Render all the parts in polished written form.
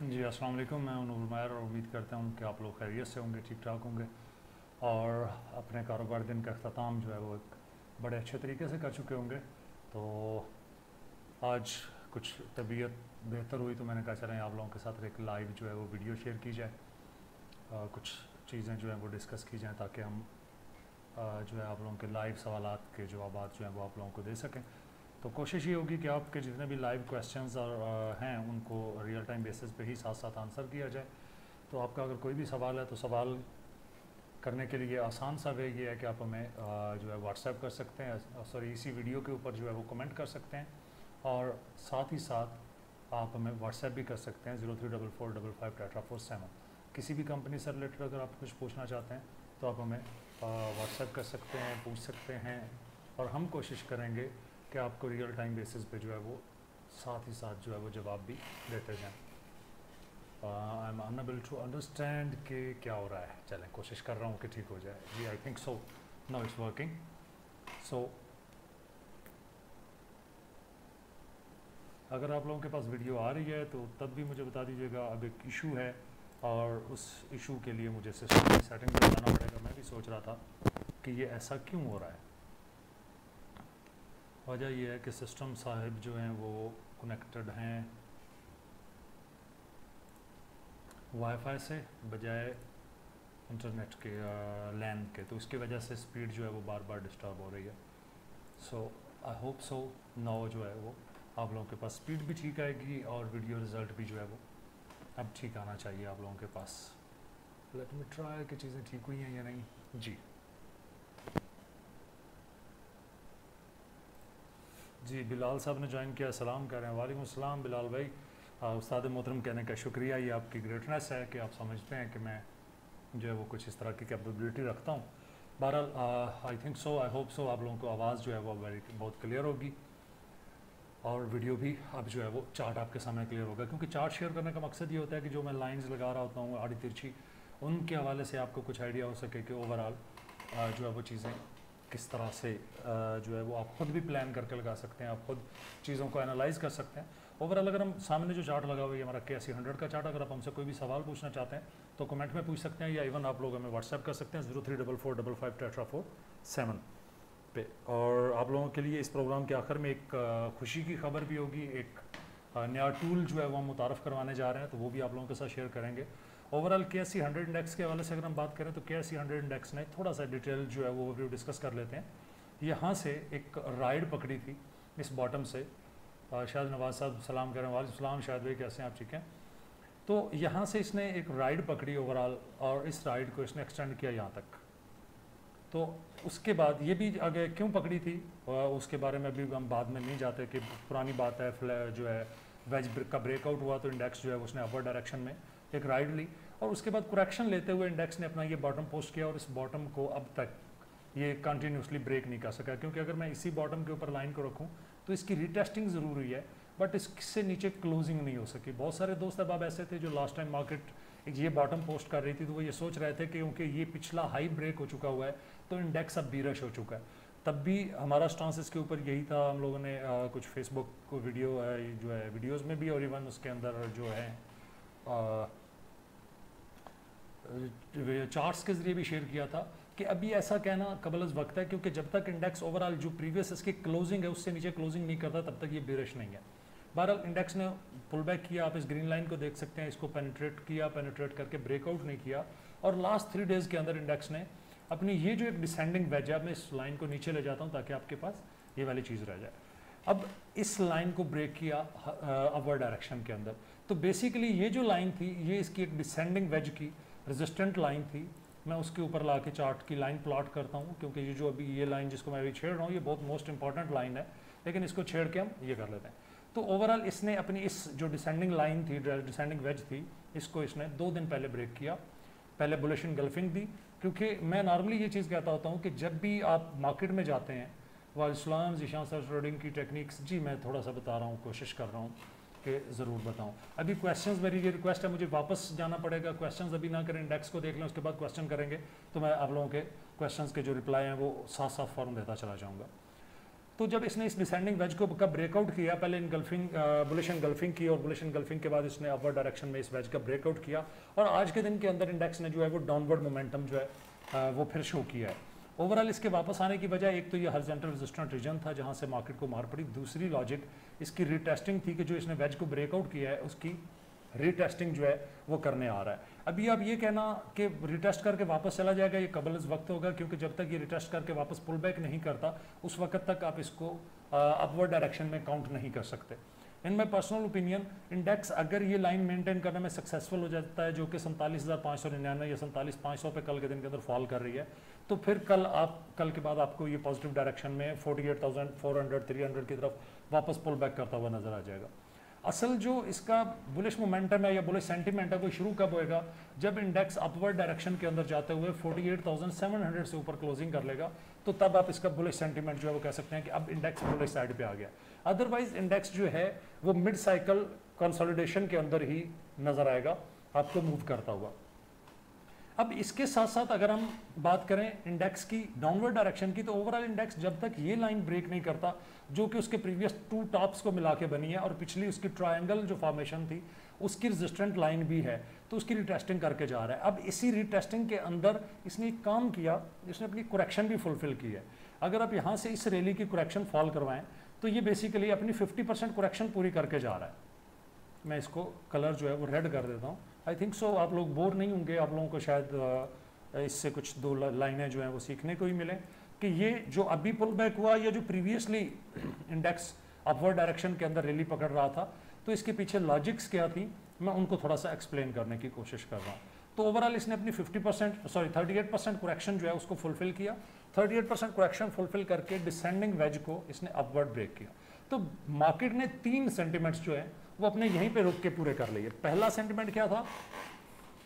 जी अस्सलाम वालेकुम। मैं नूर मैर और उम्मीद करता हूँ कि आप लोग खैरियत से होंगे, ठीक ठाक होंगे और अपने कारोबार दिन का अख्ताम जो है वो एक बड़े अच्छे तरीके से कर चुके होंगे। तो आज कुछ तबीयत बेहतर हुई तो मैंने कहा चलें आप लोगों के साथ एक लाइव जो है वो वीडियो शेयर की जाए, कुछ चीज़ें जो हैं वो डिस्कस की जाएँ ताकि हम जो है आप लोगों के लाइव सवालात के जवाब जो हैं वो आप लोगों को दे सकें। तो कोशिश ये होगी कि आपके जितने भी लाइव क्वेश्चंस और हैं उनको रियल टाइम बेसिस पे ही साथ साथ आंसर किया जाए। तो आपका अगर कोई भी सवाल है तो सवाल करने के लिए आसान सा वे ये है कि आप हमें जो है व्हाट्सएप कर सकते हैं, सॉरी इसी वीडियो के ऊपर जो है वो कमेंट कर सकते हैं और साथ ही साथ आप हमें व्हाट्सएप भी कर सकते हैं 034455 किसी भी कंपनी से रिलेटेड अगर आप कुछ पूछना चाहते हैं तो आप हमें व्हाट्सएप कर सकते हैं, पूछ सकते हैं और हम कोशिश करेंगे कि आपको रियल टाइम बेसिस पे जो है वो साथ ही साथ जो है वो जवाब भी देते जाएँ। I am unable to understand कि क्या हो रहा है। चलें कोशिश कर रहा हूँ कि ठीक हो जाए। जी I think so now it's working. So अगर आप लोगों के पास वीडियो आ रही है तो तब भी मुझे बता दीजिएगा। अब एक इशू है और उस इशू के लिए मुझे सिस्टम की सेटिंग में जाना पड़ेगा। मैं भी सोच रहा था कि ये ऐसा क्यों हो रहा है। वजह यह है कि सिस्टम साहिब जो हैं वो कनेक्टेड हैं वाईफाई से बजाय इंटरनेट के लैन के, तो इसकी वजह से स्पीड जो है वो बार बार डिस्टर्ब हो रही है। सो आई होप सो नाउ जो है वो आप लोगों के पास स्पीड भी ठीक आएगी और वीडियो रिज़ल्ट भी जो है वो अब ठीक आना चाहिए आप लोगों के पास। लेट मी ट्राई कि चीज़ें ठीक हुई हैं या नहीं। जी बिलाल साहब ने ज्वाइन किया, सलाम कर रहे हैं। वालेकुम अस्सलाम बिलाल भाई। उस्ताद मोहतरम कहने का शुक्रिया, ये आपकी ग्रेटनेस है कि आप समझते हैं कि मैं जो है वो कुछ इस तरह की कैपेबिलिटी रखता हूँ। बहरहाल आई think so, I hope so आप लोगों को आवाज़ जो है वो बहुत क्लियर होगी और वीडियो भी अब जो है वो चार्ट आपके सामने क्लियर होगा, क्योंकि चार्ट शेयर करने का मकसद ये होता है कि जो मैं लाइंस लगा रहा होता हूँ आड़ी तिरछी, उनके हवाले से आपको कुछ आइडिया हो सके कि ओवरऑल जो है वो चीज़ें किस तरह से जो है वो आप ख़ुद भी प्लान करके लगा सकते हैं, आप ख़ुद चीज़ों को एनालाइज कर सकते हैं। ओवरऑल अगर हम सामने जो चार्ट लगा हुआ है हमारा KSE 100 का चार्ट, अगर आप हमसे कोई भी सवाल पूछना चाहते हैं तो कमेंट में पूछ सकते हैं या इवन आप लोग हमें व्हाट्सएप कर सकते हैं 034455 पे। और आप लोगों के लिए इस प्रोग्राम के आखिर में एक खुशी की खबर भी होगी, एक नया टूल जो है वो हम मुतारफ़ करवाने जा रहे हैं, तो वो भी आप लोगों के साथ शेयर करेंगे। ओवरऑल KSE 100 इंडेक्स के हवाले से अगर हम बात करें तो KSE 100 इंडेक्स ने थोड़ा सा डिटेल जो है वो ओवरव्यू डिस्कस कर लेते हैं। यहाँ से एक राइड पकड़ी थी इस बॉटम से, शायद नवाज साहब सलाम करें। वालेकुम शायद भाई, कैसे हैं आप, ठीक हैं। तो यहाँ से इसने एक राइड पकड़ी ओवरऑल और इस राइड को इसने एक्सटेंड किया यहाँ तक। तो उसके बाद ये भी आगे क्यों पकड़ी थी उसके बारे में भी हम बाद में नहीं जाते कि पुरानी बात है। जो है वेज का ब्रेकआउट हुआ तो इंडेक्स जो है उसने अपर डायरेक्शन में एक राइड ली और उसके बाद करेक्शन लेते हुए इंडेक्स ने अपना ये बॉटम पोस्ट किया और इस बॉटम को अब तक ये कंटिन्यूसली ब्रेक नहीं कर सका, क्योंकि अगर मैं इसी बॉटम के ऊपर लाइन को रखूं तो इसकी रीटेस्टिंग ज़रूर हुई है बट इससे नीचे क्लोजिंग नहीं हो सकी। बहुत सारे दोस्त अब ऐसे थे जो लास्ट टाइम मार्केट ये बॉटम पोस्ट कर रही थी तो वो ये सोच रहे थे कि क्योंकि ये पिछला हाई ब्रेक हो चुका हुआ है तो इंडेक्स अब बीरश हो चुका है। तब भी हमारा स्टांस इसके ऊपर यही था। हम लोगों ने कुछ फेसबुक को वीडियो जो है वीडियोज़ में भी और इवन उसके अंदर जो है चार्ट्स के ज़रिए भी शेयर किया था कि अभी ऐसा कहना कबल वक्त है, क्योंकि जब तक इंडेक्स ओवरऑल जो प्रीवियस इसकी क्लोजिंग है उससे नीचे क्लोजिंग नहीं करता तब तक ये बेरिश नहीं है। बहरहाल इंडेक्स ने पुल बैक किया, आप इस ग्रीन लाइन को देख सकते हैं, इसको पेनिट्रेट करके ब्रेकआउट नहीं किया और लास्ट 3 डेज़ के अंदर इंडेक्स ने अपनी ये जो एक डिसेंडिंग वेज है, मैं इस लाइन को नीचे ले जाता हूँ ताकि आपके पास ये वाली चीज़ रह जाए। अब इस लाइन को ब्रेक किया अपवर्ड डायरेक्शन के अंदर, तो बेसिकली ये जो लाइन थी ये इसकी एक डिसेंडिंग वेज की रेजिस्टेंट लाइन थी। मैं उसके ऊपर ला के चार्ट की लाइन प्लॉट करता हूँ, क्योंकि ये जो अभी ये लाइन जिसको मैं अभी छेड़ रहा हूँ ये बहुत मोस्ट इंपॉर्टेंट लाइन है, लेकिन इसको छेड़ के हम ये कर लेते हैं। तो ओवरऑल इसने अपनी इस जो डिसेंडिंग लाइन थी, डिसेंडिंग वेज थी, इसको इसने 2 दिन पहले ब्रेक किया। पहले बुलिश इनगल्फिंग दी, क्योंकि मैं नॉर्मली ये चीज़ कहता होता हूँ कि जब भी आप मार्केट में जाते हैं, वालेकुम जीशान सर ट्रेडिंग की टेक्निक्स, जी मैं थोड़ा सा बता रहा हूँ, कोशिश कर रहा हूँ कि ज़रूर बताऊँ। अभी क्वेश्चंस, मेरी ये रिक्वेस्ट है, मुझे वापस जाना पड़ेगा, क्वेश्चंस अभी ना करें, इंडेक्स को देख लें, उसके बाद क्वेश्चन करेंगे तो मैं आप लोगों के क्वेश्चंस के जो रिप्लाई हैं वो साफ साफ फॉर्म देता चला जाऊँगा। तो जब इसने इस डिसेंडिंग वेज को का ब्रेकआउट किया, पहले इनगल्फिंग बुलिश एनगल्फिंग की और बुलिश एनगल्फिंग के बाद इसने अपवर्ड डायरेक्शन में इस वेज का ब्रेकआउट किया और आज के दिन के अंदर इंडेक्स ने जो है वो डाउनवर्ड मोमेंटम जो है वो फिर शो किया है। ओवरऑल इसके वापस आने की वजह एक तो ये हॉरिजॉन्टल रेजिस्टेंट रीजन था जहाँ से मार्केट को मार पड़ी, दूसरी लॉजिक इसकी रीटेस्टिंग थी कि जो इसने वेज को ब्रेकआउट किया है उसकी रीटेस्टिंग जो है वो करने आ रहा है। अभी आप ये कहना कि रिटेस्ट करके वापस चला जाएगा, ये कबल वक्त होगा, क्योंकि जब तक ये रिटेस्ट करके वापस पुल बैक नहीं करता उस वक्त तक आप इसको अपवर्ड डायरेक्शन में काउंट नहीं कर सकते। इन माई पर्सनल ओपिनियन इंडेक्स अगर ये लाइन मेंटेन करने में सक्सेसफुल हो जाता है जो कि 47,599 या 47,500 पे कल के दिन के अंदर फॉल कर रही है, तो फिर कल के बाद आपको ये पॉजिटिव डायरेक्शन में 48,400 300 की तरफ वापस पुल बैक करता हुआ नजर आ जाएगा। असल जो इसका बुलिश मोमेंटम है या बुलिश सेंटीमेंट है वो शुरू कब होएगा, जब इंडेक्स अपवर्ड डायरेक्शन के अंदर जाते हुए 48,700 से ऊपर क्लोजिंग कर लेगा, तो तब आप इसका बुलिश सेंटीमेंट जो है वो कह सकते हैं कि अब इंडेक्स बुलिश साइड पे आ गया। अदरवाइज इंडेक्स जो है वो मिड साइकिल कंसोलिडेशन के अंदर ही नजर आएगा आपको मूव करता हुआ। अब इसके साथ साथ अगर हम बात करें इंडेक्स की डाउनवर्ड डायरेक्शन की, तो ओवरऑल इंडेक्स जब तक ये लाइन ब्रेक नहीं करता जो कि उसके प्रीवियस 2 टॉप्स को मिला के बनी है और पिछली उसकी ट्रायंगल जो फॉर्मेशन थी उसकी रेजिस्टेंट लाइन भी है, तो उसकी रिटेस्टिंग करके जा रहा है। अब इसी रिटेस्टिंग के अंदर इसने एक काम किया, इसने अपनी करेक्शन भी फुलफिल की है। अगर आप यहाँ से इस रैली की करेक्शन फॉल करवाएं तो ये बेसिकली अपनी 50% करेक्शन पूरी करके जा रहा है। मैं इसको कलर जो है वो रेड कर देता हूँ। आई थिंक सो आप लोग बोर नहीं होंगे, आप लोगों को शायद इससे कुछ 2 लाइनें जो हैं वो सीखने को ही मिले कि ये जो अभी पुल बैक हुआ या जो प्रीवियसली इंडेक्स अपवर्ड डायरेक्शन के अंदर रैली पकड़ रहा था, तो इसके पीछे लॉजिक्स क्या थी, मैं उनको थोड़ा सा एक्सप्लेन करने की कोशिश कर रहा हूँ। तो ओवरऑल इसने अपनी 38% करेक्शन जो है उसको फुलफिल किया। 38% करेक्शन फुलफिल करके डिसेंडिंग वेज को इसने अपवर्ड ब्रेक किया। तो मार्केट ने 3 सेंटीमेंट्स जो है वो अपने यहीं पे रुक के पूरे कर लिए। पहला सेंटीमेंट क्या था,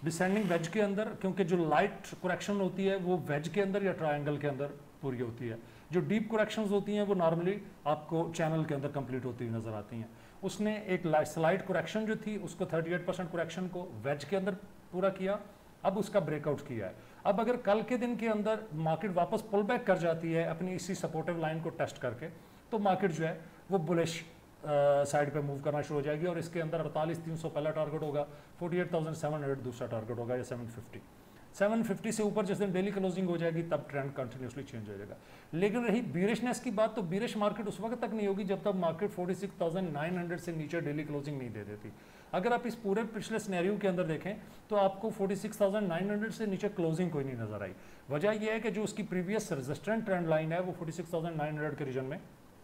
डिसेंडिंग वेज के अंदर, क्योंकि जो लाइट करेक्शन होती है वो वेज के अंदर या ट्रायंगल के अंदर पूरी होती है, जो डीप करेक्शंस होती हैं वो नॉर्मली आपको चैनल के अंदर कंप्लीट होती हुई नजर आती हैं। उसने एक स्लाइड करेक्शन जो थी उसको 38% करेक्शन को वेज के अंदर पूरा किया, अब उसका ब्रेकआउट किया है। अब अगर कल के दिन के अंदर मार्केट वापस पुल बैक कर जाती है अपनी इसी सपोर्टिव लाइन को टेस्ट करके, तो मार्केट जो है वो बुलिश साइड पे मूव करना शुरू हो जाएगी और इसके अंदर 48,300 पहला टारगेट होगा, 48,700 दूसरा टारगेट होगा या 750 से ऊपर जिस दिन डेली क्लोजिंग हो जाएगी तब ट्रेंड कंटिन्यूसली चेंज हो जाएगा। लेकिन रही बीरिशनेस की बात, तो बीरिश मार्केट उस वक्त तक नहीं होगी जब तक मार्केट 46,900 से नीचे डेली क्लोजिंग नहीं दे देती। अगर आप इस पूरे पिछले सिनेरियो के अंदर देखें तो आपको 46,900 से नीचे क्लोजिंग कोई नहीं नजर आई। वजह यह है कि जो उसकी प्रीवियस रेजिस्टेंट ट्रेंड लाइन है वो 46,900 के रीजन में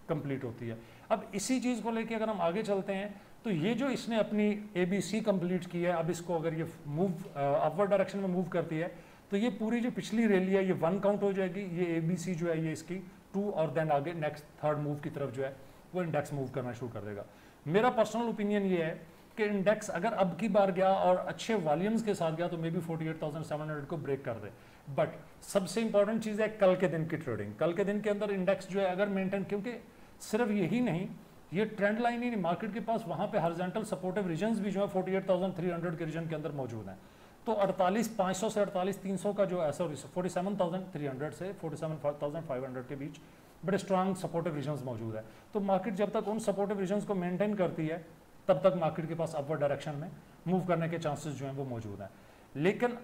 कंप्लीट होती है। अब इसी चीज़ को लेके अगर हम आगे चलते हैं तो ये जो इसने अपनी ABC कंप्लीट की है, अब इसको अगर ये मूव अपवर्ड डायरेक्शन में मूव करती है तो ये पूरी जो पिछली रैली है ये 1 काउंट हो जाएगी। ये ABC जो है ये इसकी 2 और देन आगे नेक्स्ट 3rd मूव की तरफ जो है वो इंडेक्स मूव करना शुरू कर देगा। मेरा पर्सनल ओपिनियन ये है कि इंडेक्स अगर अब की बार गया और अच्छे वॉल्यूम्स के साथ गया तो मे बी 48,700 को ब्रेक कर दे। बट सबसे इंपॉर्टेंट चीज़ है कल के दिन की ट्रेडिंग। कल के दिन के अंदर इंडेक्स जो है अगर मेंटेन, क्योंकि सिर्फ यही नहीं, ये ट्रेंड लाइन ही नहीं, मार्केट के पास वहाँ पे हॉरिजॉन्टल सपोर्टिव रीजन्स भी जो है 48,300 के रीजन के अंदर मौजूद हैं। तो 48,500 से 48,300 का जो है, सॉरी 47,300 से 47,500 के बीच बड़े स्ट्रांग सपोर्टिव रीजन्स मौजूद है। तो मार्केट जब तक उन सपोर्टिव रीजन्स को मेंटेन करती है तब तक मार्केट के पास अपवर्ड डायरेक्शन में मूव करने के चांसेस जो हैं वो मौजूद हैं। लेकिन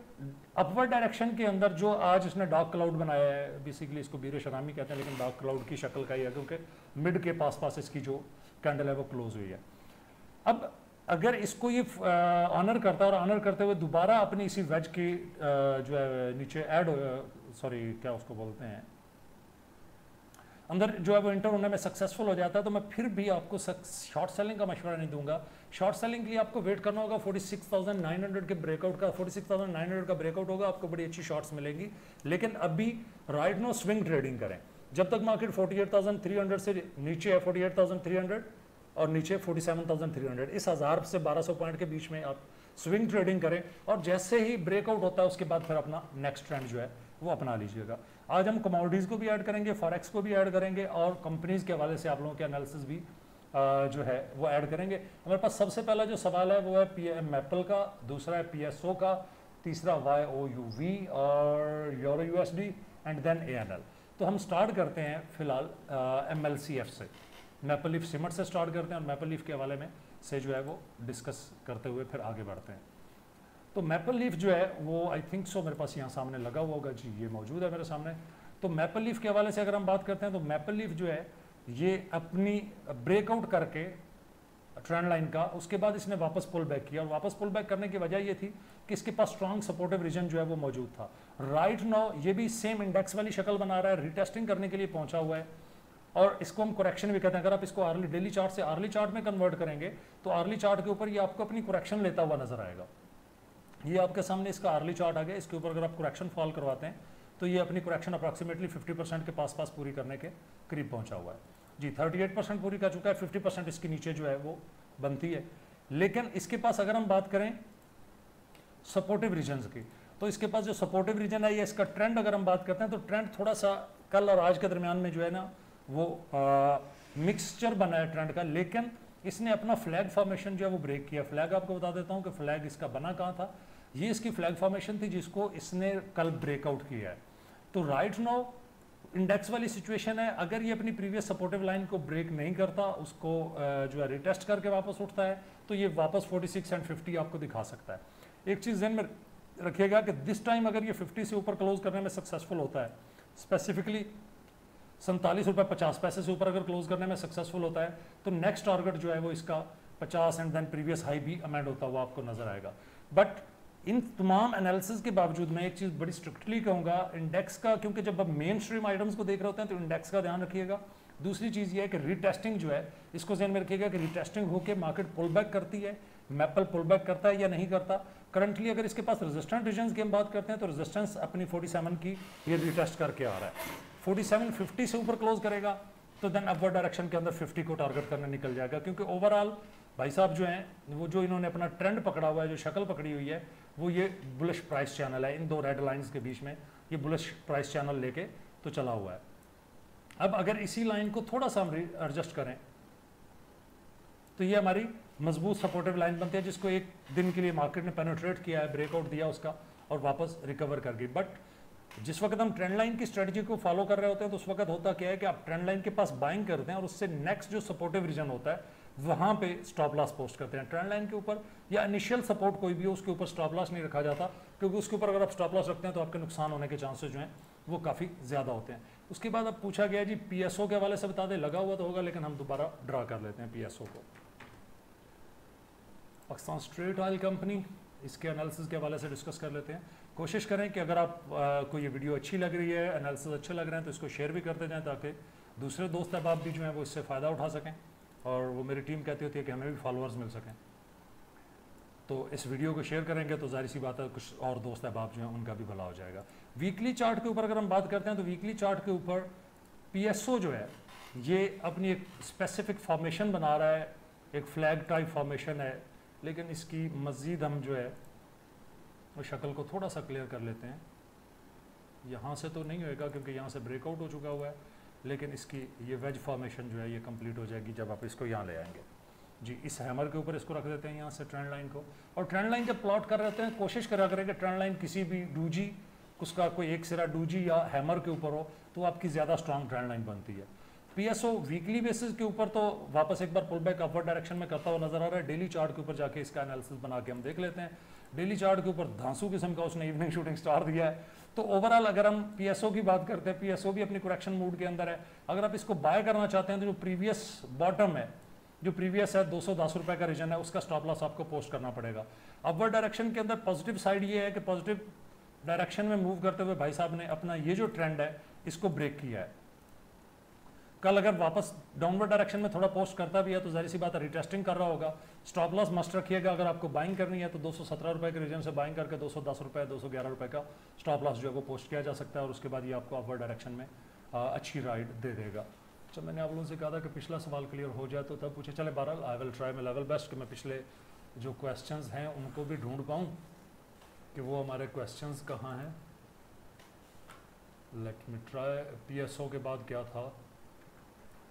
अपवर्ड डायरेक्शन के अंदर जो आज इसने डार्क क्लाउड बनाया है, बेसिकली इसको बीरिश अरामी कहते हैं लेकिन डार्क क्लाउड की शक्ल का ही है क्योंकि मिड के पास इसकी जो कैंडल है वो क्लोज हुई है। अब अगर इसको ये ऑनर करता है और ऑनर करते हुए दोबारा अपनी इसी वेज की जो है नीचे ऐड, सॉरी क्या उसको बोलते हैं, अंदर जो है वो इंटर होने में सक्सेसफुल हो जाता है, तो मैं फिर भी आपको शॉर्ट सेलिंग का मशवरा नहीं दूंगा। शॉर्ट सेलिंग के लिए आपको वेट करना होगा 46,900 के ब्रेकआउट का। 46,900 का ब्रेकआउट होगा, आपको बड़ी अच्छी शॉर्ट्स मिलेंगी। लेकिन अभी राइट नो स्विंग ट्रेडिंग करें। जब तक मार्केट 48,300 से नीचे है, 48,300 और नीचे 47,300, इस 1000 से 1200 पॉइंट के बीच में आप स्विंग ट्रेडिंग करें और जैसे ही ब्रेकआउट होता है उसके बाद फिर अपना नेक्स्ट ट्रेंड जो है वो अपना लीजिएगा। आज हम कमोडिटीज़ को भी ऐड करेंगे, फॉरेक्स को भी ऐड करेंगे और कंपनीज़ के हवाले से आप लोगों के एनालिसिस भी जो है वो ऐड करेंगे। हमारे पास सबसे पहला जो सवाल है वो है मैपल का, दूसरा है PSO का, तीसरा YOUV और euro USD and then ANL। तो हम स्टार्ट करते हैं फिलहाल MLCF से, मैपल लीफ सीमेंट से स्टार्ट करते हैं और मैपल लीफ के हवाले में से जो है वो डिस्कस करते हुए फिर आगे बढ़ते हैं। तो मैपल लीफ जो है वो आई थिंक सो मेरे पास यहाँ सामने लगा हुआ होगा जी, ये मौजूद है मेरे सामने। तो मैपल लीफ के हवाले से अगर हम बात करते हैं तो मैपल लीफ जो है ये अपनी ब्रेकआउट करके ट्रेंड लाइन का, उसके बाद इसने वापस पुल बैक किया और वापस पुल बैक करने की वजह ये थी कि इसके पास स्ट्रॉन्ग सपोर्टिव रीजन जो है वो मौजूद था। राइट नाउ ये भी सेम इंडेक्स वाली शक्ल बना रहा है, रिटेस्टिंग करने के लिए पहुंचा हुआ है और इसको हम करेक्शन भी कहते हैं। अगर आप इसको आर्ली डेली चार्ट से आर्ली चार्ट में कन्वर्ट करेंगे तो आर्ली चार्ट के ऊपर ये आपको अपनी करेक्शन लेता हुआ नजर आएगा। ये आपके सामने इसका आर्ली चार्ट आ गया, इसके ऊपर अगर आप करेक्शन फॉल करवाते हैं तो ये अपनी करेक्शन अप्रॉक्सीमेटली 50% के पास पूरी करने के करीब पहुंचा हुआ है जी। 38% पूरी कर चुका है, 50% इसके नीचे जो है वो बनती है। लेकिन इसके पास अगर हम बात करें सपोर्टिव रीजन्स की, तो इसके पास जो सपोर्टिव रीजन है, ये इसका ट्रेंड अगर हम बात करते हैं तो ट्रेंड थोड़ा सा कल और आज के दरमियान में जो है ना वो मिक्सचर बना है ट्रेंड का, लेकिन इसने अपना फ्लैग फॉर्मेशन जो है वो ब्रेक किया। फ्लैग आपको बता देता हूँ कि फ्लैग इसका बना कहाँ था, ये इसकी फ्लैग फॉर्मेशन थी जिसको इसने कल ब्रेकआउट किया है। तो राइट नाउ इंडेक्स वाली सिचुएशन है, अगर ये अपनी प्रीवियस सपोर्टिव लाइन को ब्रेक नहीं करता, उसको जो है रिटेस्ट करके वापस उठता है, तो ये वापस 46 एंड 50 आपको दिखा सकता है। एक चीज़ ध्यान में रखिएगा कि दिस टाइम अगर ये 50 से ऊपर क्लोज करने में सक्सेसफुल होता है, स्पेसिफिकली 47 रुपये 50 पैसे से ऊपर अगर क्लोज करने में सक्सेसफुल होता है, तो नेक्स्ट टारगेट जो है वो इसका 50 एंड देन प्रीवियस हाई भी अमेंड होता हुआ आपको नजर आएगा। बट इन तमाम एनालिसिस के बावजूद मैं एक चीज़ बड़ी स्ट्रिक्टली कहूँगा इंडेक्स का, क्योंकि जब आप मेन स्ट्रीम आइटम्स को देख रहे होते हैं तो इंडेक्स का ध्यान रखिएगा। दूसरी चीज़ ये है कि रिटेस्टिंग जो है इसको ध्यान में रखिएगा कि रिटेस्टिंग होकर मार्केट पुल बैक करती है, मैपल पुल बैक करता है या नहीं करता। करंटली अगर इसके पास रेजिस्टेंट रीजन्स की हम बात करते हैं तो रेजिस्टेंस अपनी 47 की ये रिटेस्ट करके आ रहा है। 4750 से ऊपर क्लोज करेगा तो देन अपवर्ड डायरेक्शन के अंदर 50 को टारगेट करने निकल जाएगा, क्योंकि ओवरऑल भाई साहब जो हैं वो जो इन्होंने अपना ट्रेंड पकड़ा हुआ है, जो शक्ल पकड़ी हुई है, वो ये बुलिश प्राइस चैनल है। इन दो रेड लाइंस के बीच में ये बुलिश प्राइस चैनल लेके तो चला हुआ है। अब अगर इसी लाइन को थोड़ा सा हम एडजस्ट करें तो ये हमारी मजबूत सपोर्टिव लाइन बनती है, जिसको एक दिन के लिए मार्केट ने पेनिट्रेट किया है, ब्रेकआउट दिया उसका और वापस रिकवर कर गई। बट जिस वक्त हम ट्रेंड लाइन की स्ट्रेटजी को फॉलो कर रहे होते हैं तो उस वक्त होता क्या है कि आप ट्रेंड लाइन के पास बाइंग करते हैं और उससे नेक्स्ट जो सपोर्टिव रीजन होता है वहां पे स्टॉप लॉस पोस्ट करते हैं। ट्रेंड लाइन के ऊपर या इनिशियल सपोर्ट कोई भी हो उसके ऊपर स्टॉप लॉस नहीं रखा जाता, क्योंकि उसके ऊपर अगर आप स्टॉप लॉस रखते हैं तो आपके नुकसान होने के चांसेस जो हैं वो काफ़ी ज़्यादा होते हैं। उसके बाद अब पूछा गया जी PSO के हवाले से बता दें, लगा हुआ तो होगा लेकिन हम दोबारा ड्रा कर लेते हैं PSO को। पाकिस्तान स्ट्रेट ऑयल कंपनी, इसके एनालिसिस के हवाले से डिस्कस कर लेते हैं। कोशिश करें कि अगर आप को ये वीडियो अच्छी लग रही है, एनालिसिस अच्छे लग रहे हैं तो इसको शेयर भी करते जाएं ताकि दूसरे दोस्त अहबाब भी जो हैं वो इससे फ़ायदा उठा सकें और वो मेरी टीम कहती होती है कि हमें भी फॉलोअर्स मिल सकें। तो इस वीडियो को शेयर करेंगे तो जाहिर सी बात है कुछ और दोस्त अहबाब जो हैं उनका भी भला हो जाएगा। वीकली चार्ट के ऊपर अगर हम बात करते हैं तो वीकली चार्ट के ऊपर PSO जो है ये अपनी एक स्पेसिफिक फॉर्मेशन बना रहा है, एक फ्लैग टाइप फॉर्मेशन है, लेकिन इसकी मज़ीद हम जो है वो शक्ल को थोड़ा सा क्लियर कर लेते हैं। यहाँ से तो नहीं होएगा क्योंकि यहाँ से ब्रेकआउट हो चुका हुआ है, लेकिन इसकी ये वेज फॉर्मेशन जो है ये कंप्लीट हो जाएगी जब आप इसको यहाँ ले आएंगे जी। इस हैमर के ऊपर इसको रख देते हैं यहाँ से ट्रेंड लाइन को, और ट्रेंड लाइन जब प्लॉट कर रहे हैं कोशिश करा करें कि ट्रेंड लाइन किसी भी डूजी, उसका कोई एक सिरा डूजी या हैमर के ऊपर हो तो आपकी ज़्यादा स्ट्रॉन्ग ट्रेंड लाइन बनती है। PSO वीकली बेसिस के ऊपर तो वापस एक बार पुल बैक अपवर्ड डायरेक्शन में करता हुआ नजर आ रहा है। डेली चार्ट के ऊपर जाके इसका एनालिसिस बना के हम देख लेते हैं। डेली चार्ट के ऊपर धांसू किस्म का उसने इवनिंग शूटिंग स्टार दिया है। तो ओवरऑल अगर हम PSO की बात करते हैं, PSO भी अपनी करेक्शन मूड के अंदर है। अगर आप इसको बाय करना चाहते हैं तो जो प्रीवियस बॉटम है, जो प्रीवियस है 210 रुपये का रीजन है, उसका स्टॉप लॉस आपको पोस्ट करना पड़ेगा। अपवर्ड डायरेक्शन के अंदर पॉजिटिव साइड ये है कि पॉजिटिव डायरेक्शन में मूव करते हुए भाई साहब ने अपना ये जो ट्रेंड है इसको ब्रेक किया है। कल अगर वापस डाउनवर्ड डायरेक्शन में थोड़ा पोस्ट करता भी है तो जाहिर सी बात है रिटेस्टिंग कर रहा होगा। स्टॉप लॉस मस्ट रखिएगा। अगर आपको बाइंग करनी है तो 217 रुपये के रीजन से बाइंग करके 210 रुपये 211 रुपये का स्टॉप लॉस जो है वो पोस्ट किया जा सकता है और उसके बाद ये आपको अपवर्ड डायरेक्शन में अच्छी राइड दे देगा। अच्छा, मैंने आप लोगों से कहा था कि पिछला सवाल क्लियर हो जाए तो तब पूछे, चले बहरहाल I will try my level best कि मैं पिछले जो क्वेश्चंस हैं उनको भी ढूंढ पाऊँ कि वो हमारे क्वेश्चंस कहाँ हैं। Late me try. PSO के बाद क्या था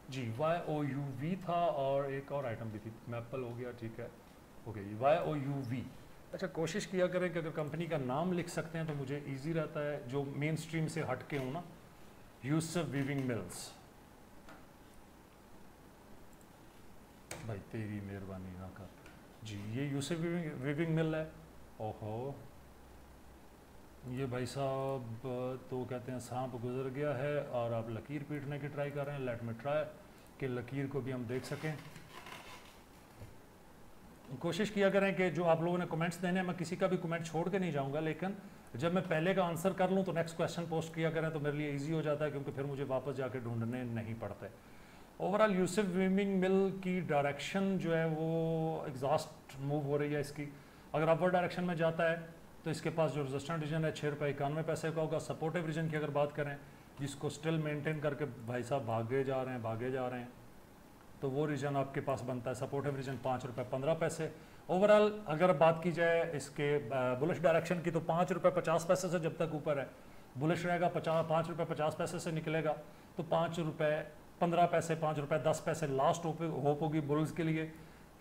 जी, YOUV था और एक और आइटम भी थी, मैपल हो गया, ठीक है हो गई YOUV। अच्छा, कोशिश किया करें कि अगर कंपनी का नाम लिख सकते हैं तो मुझे इजी रहता है, जो मेन स्ट्रीम से हट के हो ना, यूसुफ वीविंग मिल्स, भाई तेरी मेहरबानी ना कर जी, ये यूसुफ वीविंग मिल है। ओहो, ये भाई साहब तो कहते हैं सांप गुजर गया है और आप लकीर पीटने की ट्राई कर रहे हैं। लेट मी ट्राई कि लकीर को भी हम देख सकें। कोशिश किया करें कि जो आप लोगों ने कमेंट्स देने हैं, मैं किसी का भी कमेंट छोड़ के नहीं जाऊंगा, लेकिन जब मैं पहले का आंसर कर लूँ तो नेक्स्ट क्वेश्चन पोस्ट किया करें, तो मेरे लिए इजी हो जाता है, क्योंकि फिर मुझे वापस जाके ढूंढने नहीं पड़ते। ओवरऑल यूसुफ वीविंग मिल की डायरेक्शन जो है वो एग्जॉस्ट मूव हो रही है इसकी। अगर अपवर्ड डायरेक्शन में जाता है तो इसके पास जो रेजिस्टेंट रीजन है 6 रुपये 91 पैसे का होगा। सपोर्टिव रीजन की अगर बात करें, जिसको स्टिल मेंटेन करके भाई साहब भागे जा रहे हैं, तो वो रीजन आपके पास बनता है सपोर्टिव रीजन 5 रुपये 15 पैसे। ओवरऑल अगर बात की जाए इसके बुलिश डायरेक्शन की, तो 5 रुपये 50 पैसे से जब तक ऊपर है बुलिश रहेगा, 5 रुपये 50 पैसे से निकलेगा तो 5 रुपये 15 पैसे, 5 रुपये 10 पैसे लास्ट होप होगी बुल्स के लिए।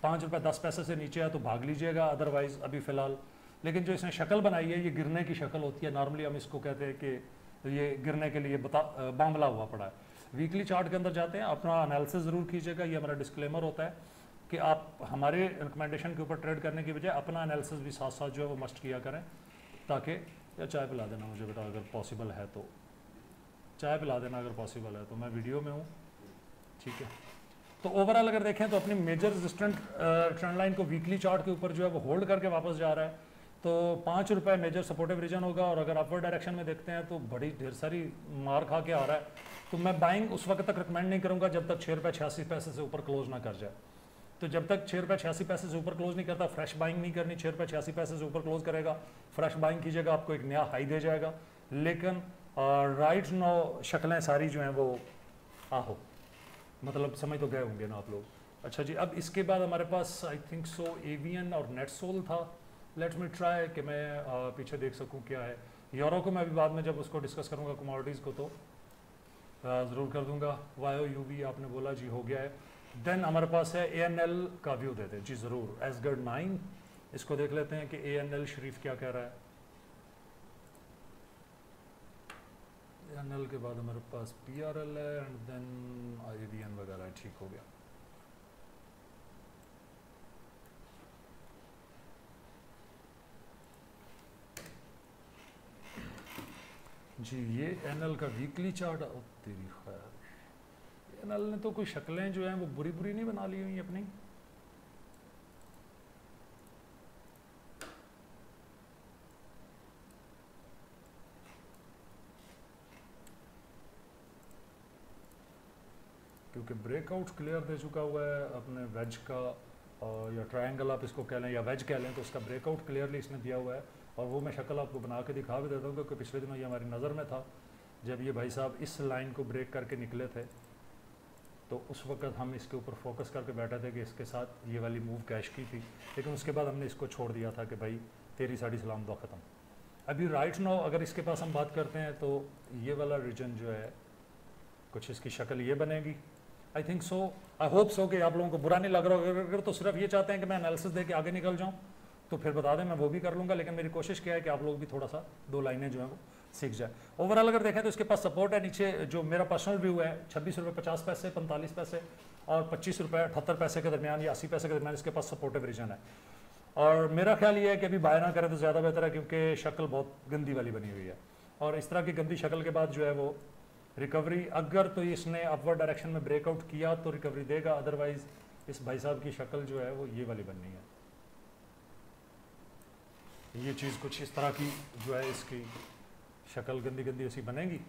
5 रुपये 10 पैसे से नीचे है तो भाग लीजिएगा, अदरवाइज अभी फ़िलहाल। लेकिन जो इसने शक्ल बनाई है ये गिरने की शक्ल होती है, नॉर्मली हम इसको कहते हैं कि ये गिरने के लिए बांबला हुआ पड़ा है। वीकली चार्ट के अंदर जाते हैं, अपना एनालिसिस ज़रूर कीजिएगा, ये हमारा डिस्क्लेमर होता है कि आप हमारे रिकमेंडेशन के ऊपर ट्रेड करने की बजाय अपना एनालिसिस भी साथ साथ जो है वो मस्ट किया करें, ताकि या चाय पिला देना मुझे बेटा अगर पॉसिबल है तो, चाय पिला देना अगर पॉसिबल है तो, मैं वीडियो में हूँ, ठीक है। तो ओवरऑल अगर देखें तो अपनी मेजर रेजिस्टेंट ट्रेंड लाइन को वीकली चार्ट के ऊपर जो है वो होल्ड करके वापस जा रहा है, तो 5 रुपये मेजर सपोर्टिव रीजन होगा। और अगर अपवर्ड डायरेक्शन में देखते हैं तो बड़ी ढेर सारी मार खा के आ रहा है, तो मैं बाइंग उस वक्त तक रिकमेंड नहीं करूंगा जब तक 6 रुपये 86 पैसे से ऊपर क्लोज ना कर जाए। तो जब तक 6 रुपये 86 पैसे से ऊपर क्लोज नहीं करता, फ्रेश बाइंग नहीं करनी। 6 रुपये 86 पैसे से ऊपर क्लोज करेगा, फ्रेश बाइंग कीजिएगा, आपको एक नया हाई दे जाएगा। लेकिन राइट नो शक्लें सारी जो हैं वो आहो, मतलब समझ तो गए होंगे ना आप लोग। अच्छा जी, अब इसके बाद हमारे पास आई थिंक सो एवियन और नेटसोल था। लेट मी ट्राई कि मैं पीछे देख सकूं क्या है। यूरो को मैं अभी बाद में जब उसको डिस्कस करूंगा कमोडिटीज़ को तो ज़रूर कर दूंगा। वायो यूवी आपने बोला जी हो गया है। देन हमारे पास है ANL का व्यू देते हैं जी ज़रूर। एसगर्ड 9 इसको देख लेते हैं कि ANL शरीफ क्या कह रहा है। ANL के बाद हमारे पास PRL है एंड देन IVN वगैरह, ठीक हो गया। जी ये ANL का वीकली चार्ट, तेरी खैर ANL ने तो कोई शक्लें जो हैं वो बुरी बुरी नहीं बना ली हुई अपनी। क्योंकि ब्रेकआउट क्लियर दे चुका हुआ है अपने वेज का, या ट्रायंगल आप इसको कह लें या वेज कह लें, तो उसका ब्रेकआउट क्लियरली इसने दिया हुआ है। और वो मैं शक्ल आपको बना के दिखा भी देता हूँ, क्योंकि पिछले दिनों ये हमारी नज़र में था जब ये भाई साहब इस लाइन को ब्रेक करके निकले थे, तो उस वक्त हम इसके ऊपर फोकस करके बैठे थे कि इसके साथ ये वाली मूव कैश की थी। लेकिन उसके बाद हमने इसको छोड़ दिया था कि भाई तेरी साड़ी सलाम दो ख़त्म। अभी राइट नाउ अगर इसके पास हम बात करते हैं तो ये वाला रीजन जो है कुछ इसकी शक्ल ये बनेगी। आई think so, I hope so कि आप लोगों को बुरा नहीं लग रहा होगा। अगर तो सिर्फ ये चाहते हैं कि मैं एनालिसिस दे के आगे निकल जाऊँ तो फिर बता दें, मैं वो भी कर लूँगा। लेकिन मेरी कोशिश क्या है कि आप लोग भी थोड़ा सा 2 लाइनें जो है वो सीख जाए। ओवरऑल अगर देखें तो इसके पास सपोर्ट है नीचे, जो मेरा पर्सनल व्यू है 26 रुपये 50 पैसे, 45 पैसे और 25 रुपये 78 पैसे के दरमियान या 80 पैसे के दरमियान इसके पास सपोर्टिव रीजन है। और मेरा ख्याल ये है कि अभी बाय ना करें तो ज़्यादा बेहतर है, क्योंकि शक्ल बहुत गंदी वाली बनी हुई है। और इस तरह की गंदी शक्ल के बाद जो है वो रिकवरी, अगर तो इसने अपवर्ड डायरेक्शन में ब्रेकआउट किया तो रिकवरी देगा, अदरवाइज इस भाई साहब की शक्ल जो है वो ये वाली बननी है। ये चीज़ कुछ इस तरह की जो है इसकी शक्ल गंदी गंदी ऐसी बनेगी।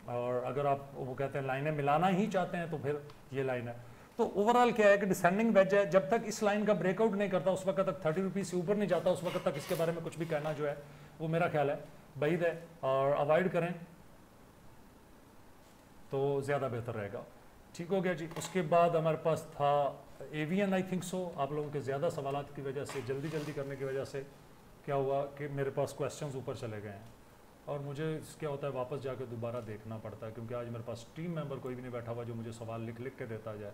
और अगर आप वो कहते हैं लाइनें मिलाना ही चाहते हैं तो फिर ये लाइन है। तो ओवरऑल क्या है कि डिसेंडिंग वेज है, जब तक इस लाइन का ब्रेकआउट नहीं करता उस वक्त तक 30 रुपीज़ से ऊपर नहीं जाता उस वक्त तक इसके बारे में कुछ भी कहना जो है वो मेरा ख्याल है बैद है, और अवॉइड करें तो ज़्यादा बेहतर रहेगा। ठीक हो गया जी। उसके बाद हमारे पास था एवियन। आई थिंक सो आप लोगों के ज़्यादा सवालात की वजह से, जल्दी करने की वजह से क्या हुआ कि मेरे पास क्वेश्चंस ऊपर चले गए हैं और मुझे क्या होता है वापस जाकर दोबारा देखना पड़ता है, क्योंकि आज मेरे पास टीम मेंबर कोई भी नहीं बैठा हुआ जो मुझे सवाल लिख के देता जाए।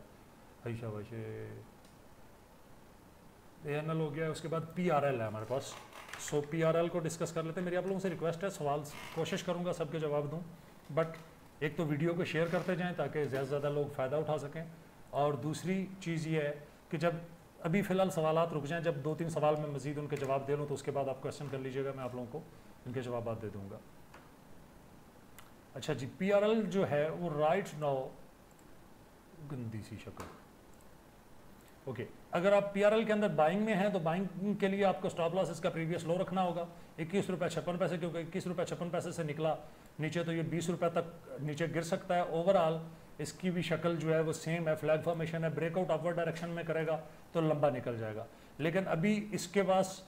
हैशा वैसे ANL हो गया है। उसके बाद PRL है हमारे पास। सो PRL को डिस्कस कर लेते हैं। मेरी आप लोगों से रिक्वेस्ट है, सवाल कोशिश करूँगा सबके जवाब दूँ, बट एक तो वीडियो को शेयर करते जाएं ताकि ज़्यादा से ज़्यादा लोग फ़ायदा उठा सकें, और दूसरी चीज़ ये है कि जब अभी फ़िलहाल सवालात रुक जाएं, जब 2-3 सवाल में मज़ीद उनके जवाब दे लूँ तो उसके बाद आप क्वेश्चन कर लीजिएगा, मैं आप लोगों को इनके जवाब दे दूँगा। अच्छा जी, PRL जो है वो राइट नाउ, गंदी सी शक्ल, ओके अगर आप PRL के अंदर बाइंग में हैं तो बाइंग के लिए आपको स्टॉप लॉस इसका प्रीवियस लो रखना होगा 21 रुपये 56 पैसे, क्योंकि 21 रुपये 56 पैसे से निकला नीचे तो ये 20 रुपये तक नीचे गिर सकता है। ओवरऑल इसकी भी शक्ल जो है वो सेम है, फ्लैग फॉर्मेशन है, ब्रेकआउट अपवर्ड डायरेक्शन में करेगा तो लंबा निकल जाएगा। लेकिन अभी इसके पास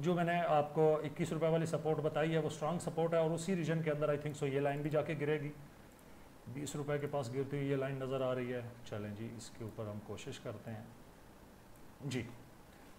जो मैंने आपको 21 रुपये वाली सपोर्ट बताई है वो स्ट्रॉन्ग सपोर्ट है, और उसी रीजन के अंदर आई थिंक सो ये लाइन भी जाके गिरेगी। 20 रुपये के पास गिरती हुई ये लाइन नज़र आ रही है। चलें जी, इसके ऊपर हम कोशिश करते हैं जी।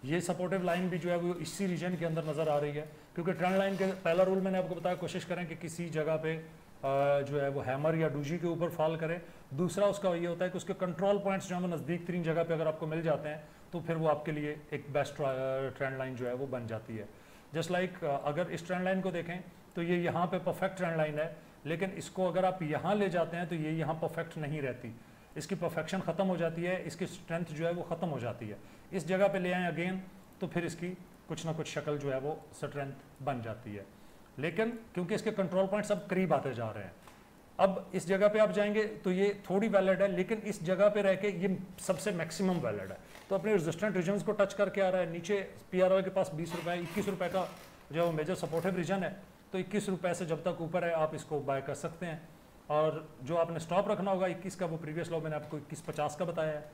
ये सपोर्टिव लाइन भी जो है वो इसी रीजन के अंदर नज़र आ रही है, क्योंकि ट्रेंड लाइन के पहला रूल मैंने आपको बताया, कोशिश करें कि किसी जगह पे जो है वो हैमर या डूजी के ऊपर फॉल करे। दूसरा उसका ये होता है कि उसके कंट्रोल पॉइंट्स जो है वो नज़दीक तरीन जगह पे अगर आपको मिल जाते हैं तो फिर वो आपके लिए एक बेस्ट ट्रेंड लाइन जो है वो बन जाती है। जस्ट लाइक अगर इस ट्रेंड लाइन को देखें तो ये यहाँ पे परफेक्ट ट्रेंड लाइन है, लेकिन इसको अगर आप यहाँ ले जाते हैं तो ये यहाँ परफेक्ट नहीं रहती, इसकी परफेक्शन ख़त्म हो जाती है, इसकी स्ट्रेंथ जो है वो ख़त्म हो जाती है। इस जगह पे ले आएँ अगेन तो फिर इसकी कुछ ना कुछ शक्ल जो है वो स्ट्रेंथ बन जाती है। लेकिन क्योंकि इसके कंट्रोल पॉइंट्स अब करीब आते जा रहे हैं, अब इस जगह पे आप जाएंगे तो ये थोड़ी वैलिड है, लेकिन इस जगह पे रह के ये सबसे मैक्सिमम वैलिड है। तो अपने रेजिस्टेंट रीजन्स को टच करके आ रहा है। नीचे PRL के पास 20 रुपये 21 रुपये का जो है मेजर सपोर्टिव रीजन है, तो 21 रुपये से जब तक ऊपर है आप इसको बाय कर सकते हैं। और जो आपने स्टॉप रखना होगा 21 का, वो प्रीवियस लो मैंने आपको 21.50 का बताया है।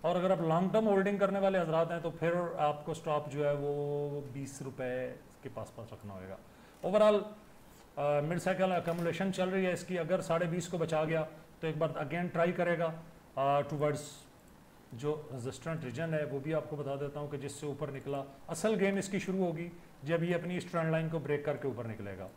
और अगर आप लॉन्ग टर्म होल्डिंग करने वाले हजरात हैं तो फिर आपको स्टॉप जो है वो 20 रुपये के पास रखना होगा। ओवरऑल मिड साइकिल अकमुलेशन चल रही है इसकी, अगर 20.5 को बचा गया तो एक बार अगेन ट्राई करेगा टूवर्ड्स जो रेजिस्टेंट रीजन है, वो भी आपको बता देता हूँ कि जिससे ऊपर निकला। असल गेम इसकी शुरू होगी जब ये अपनी इस ट्रेंड लाइन को ब्रेक करके ऊपर निकलेगा,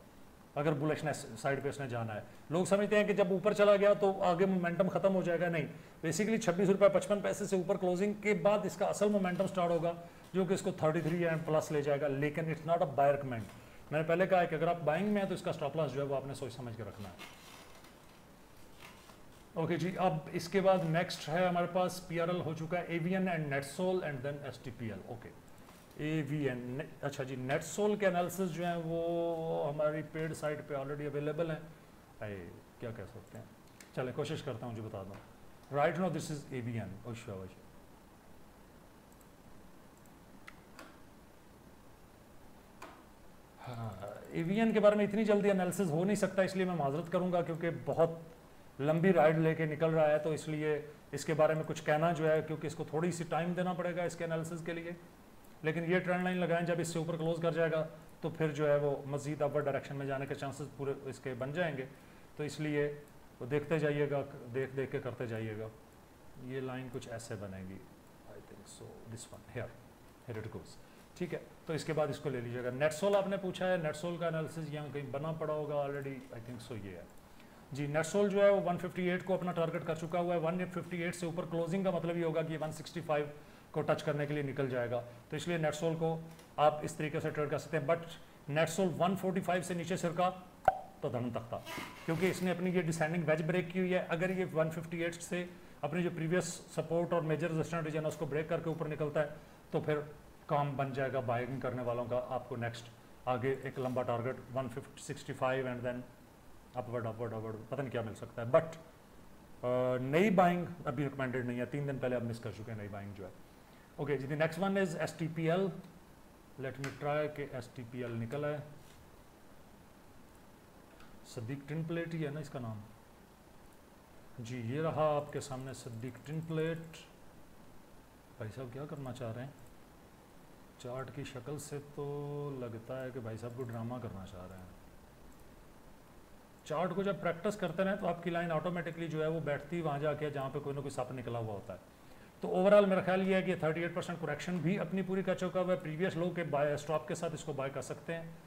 अगर बुलिशनेस साइड पे इसने जाना है। लोग समझते हैं कि जब ऊपर चला गया तो आगे मोमेंटम खत्म हो जाएगा, नहीं। बेसिकली 26 रुपये 55 पैसे से ऊपर क्लोजिंग के बाद इसका असल मोमेंटम स्टार्ट होगा, जो कि इसको 33 एंड प्लस ले जाएगा। लेकिन it's not a buy recommend. मैंने पहले कहा है कि अगर आप बाइंग में है तो इसका स्टॉप लॉस जो है वो आपने सोच समझ के रखना है। ओके जी, अब इसके बाद नेक्स्ट है हमारे पास PRL हो चुका है, AVN and Netsol and then STPL। Okay, AVN, अच्छा जी, नेटसोल के एनालिसिस जो है वो हमारी पेड साइट पे ऑलरेडी अवेलेबल है। क्या कह सकते हैं, चले कोशिश करता हूँ जो बता दूँ। Right no this is AVN। हाँ, AVN के बारे में इतनी जल्दी एनालिसिस हो नहीं सकता, इसलिए मैं माजरत करूँगा क्योंकि बहुत लंबी राइड लेके निकल रहा है, तो इसलिए इसके बारे में कुछ कहना जो है, क्योंकि इसको थोड़ी सी टाइम देना पड़ेगा इसके एनालिसिस के लिए। लेकिन ये ट्रेंड लाइन लगाएं, जब इससे ऊपर क्लोज कर जाएगा तो फिर जो है वो मज़ीद अपवर्ड डायरेक्शन में जाने के चांसेस पूरे इसके बन जाएंगे। तो इसलिए वो देखते जाइएगा, देख देख के करते जाइएगा। ये लाइन कुछ ऐसे बनेगी, आई think so, this one here it goes. ठीक है, तो इसके बाद इसको ले लीजिएगा। नेटसोल आपने पूछा है, नेटसोल का एनालिसिस यहाँ कहीं बना पड़ा होगा ऑलरेडी, आई थिंक सो ये है जी। नेटसोल जो है वो 158 को अपना टारगेट कर चुका हुआ है। 158 से ऊपर क्लोजिंग का मतलब ये होगा कि 165 को टच करने के लिए निकल जाएगा। तो इसलिए नेटसोल को आप इस तरीके से ट्रेड कर सकते हैं। बट नेटसोल 145 से नीचे सिरका तो धन तख्ता, क्योंकि इसने अपनी ये डिसेंडिंग वेज ब्रेक की हुई है। अगर ये 158 से अपनी जो प्रीवियस सपोर्ट और मेजर रेजिस्टेंस रीजन है उसको ब्रेक करके ऊपर निकलता है तो फिर काम बन जाएगा बाइंग करने वालों का। आपको नेक्स्ट आगे एक लंबा टारगेट 165 एंड देन अपवर्ड पता नहीं क्या मिल सकता है। बट नई बाइंग अभी रिकमेंडेड नहीं है, 3 दिन पहले आप मिस कर चुके हैं नई बाइंग जो है। ओके जी, the next one is STPL। Let me try कि STPL निकला है। सदीक टिन प्लेट ही है ना इसका नाम जी। ये रहा आपके सामने सदीक टिन प्लेट। भाई साहब क्या करना चाह रहे हैं, चार्ट की शक्ल से तो लगता है कि भाई साहब को ड्रामा करना चाह रहे हैं। चार्ट को जब प्रैक्टिस करते रहें तो आपकी लाइन ऑटोमेटिकली जो है वो बैठती वहाँ जाके जहाँ पे कोई ना कोई सप निकला हुआ होता है। तो ओवरऑल मेरा ख्याल ये है कि 38% करेक्शन भी अपनी पूरी कर चुका हुआ है। प्रीवियस लो के बाय स्टॉप के साथ इसको बाय कर सकते हैं।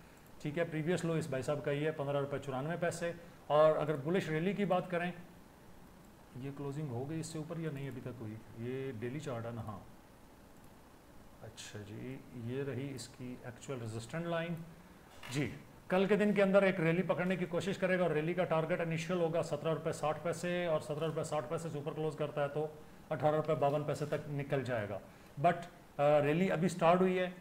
ठीक है, प्रीवियस लो इस भाई साहब का ये है 15 रुपये 94 पैसे। और अगर बुलिश रैली की बात करें, ये क्लोजिंग हो गई इससे ऊपर या नहीं अभी तक हुई? ये डेली चार्ट है ना? हाँ, अच्छा जी, ये रही इसकी एक्चुअल रेजिस्टेंट लाइन जी। कल के दिन के अंदर एक रैली पकड़ने की कोशिश करेगा और रैली का टारगेट इनिशियल होगा 17 रुपये 60 पैसे, और 17 रुपये 60 पैसे से ऊपर क्लोज करता है तो 18 रुपये 52 पैसे तक निकल जाएगा। बट रैली अभी स्टार्ट हुई है।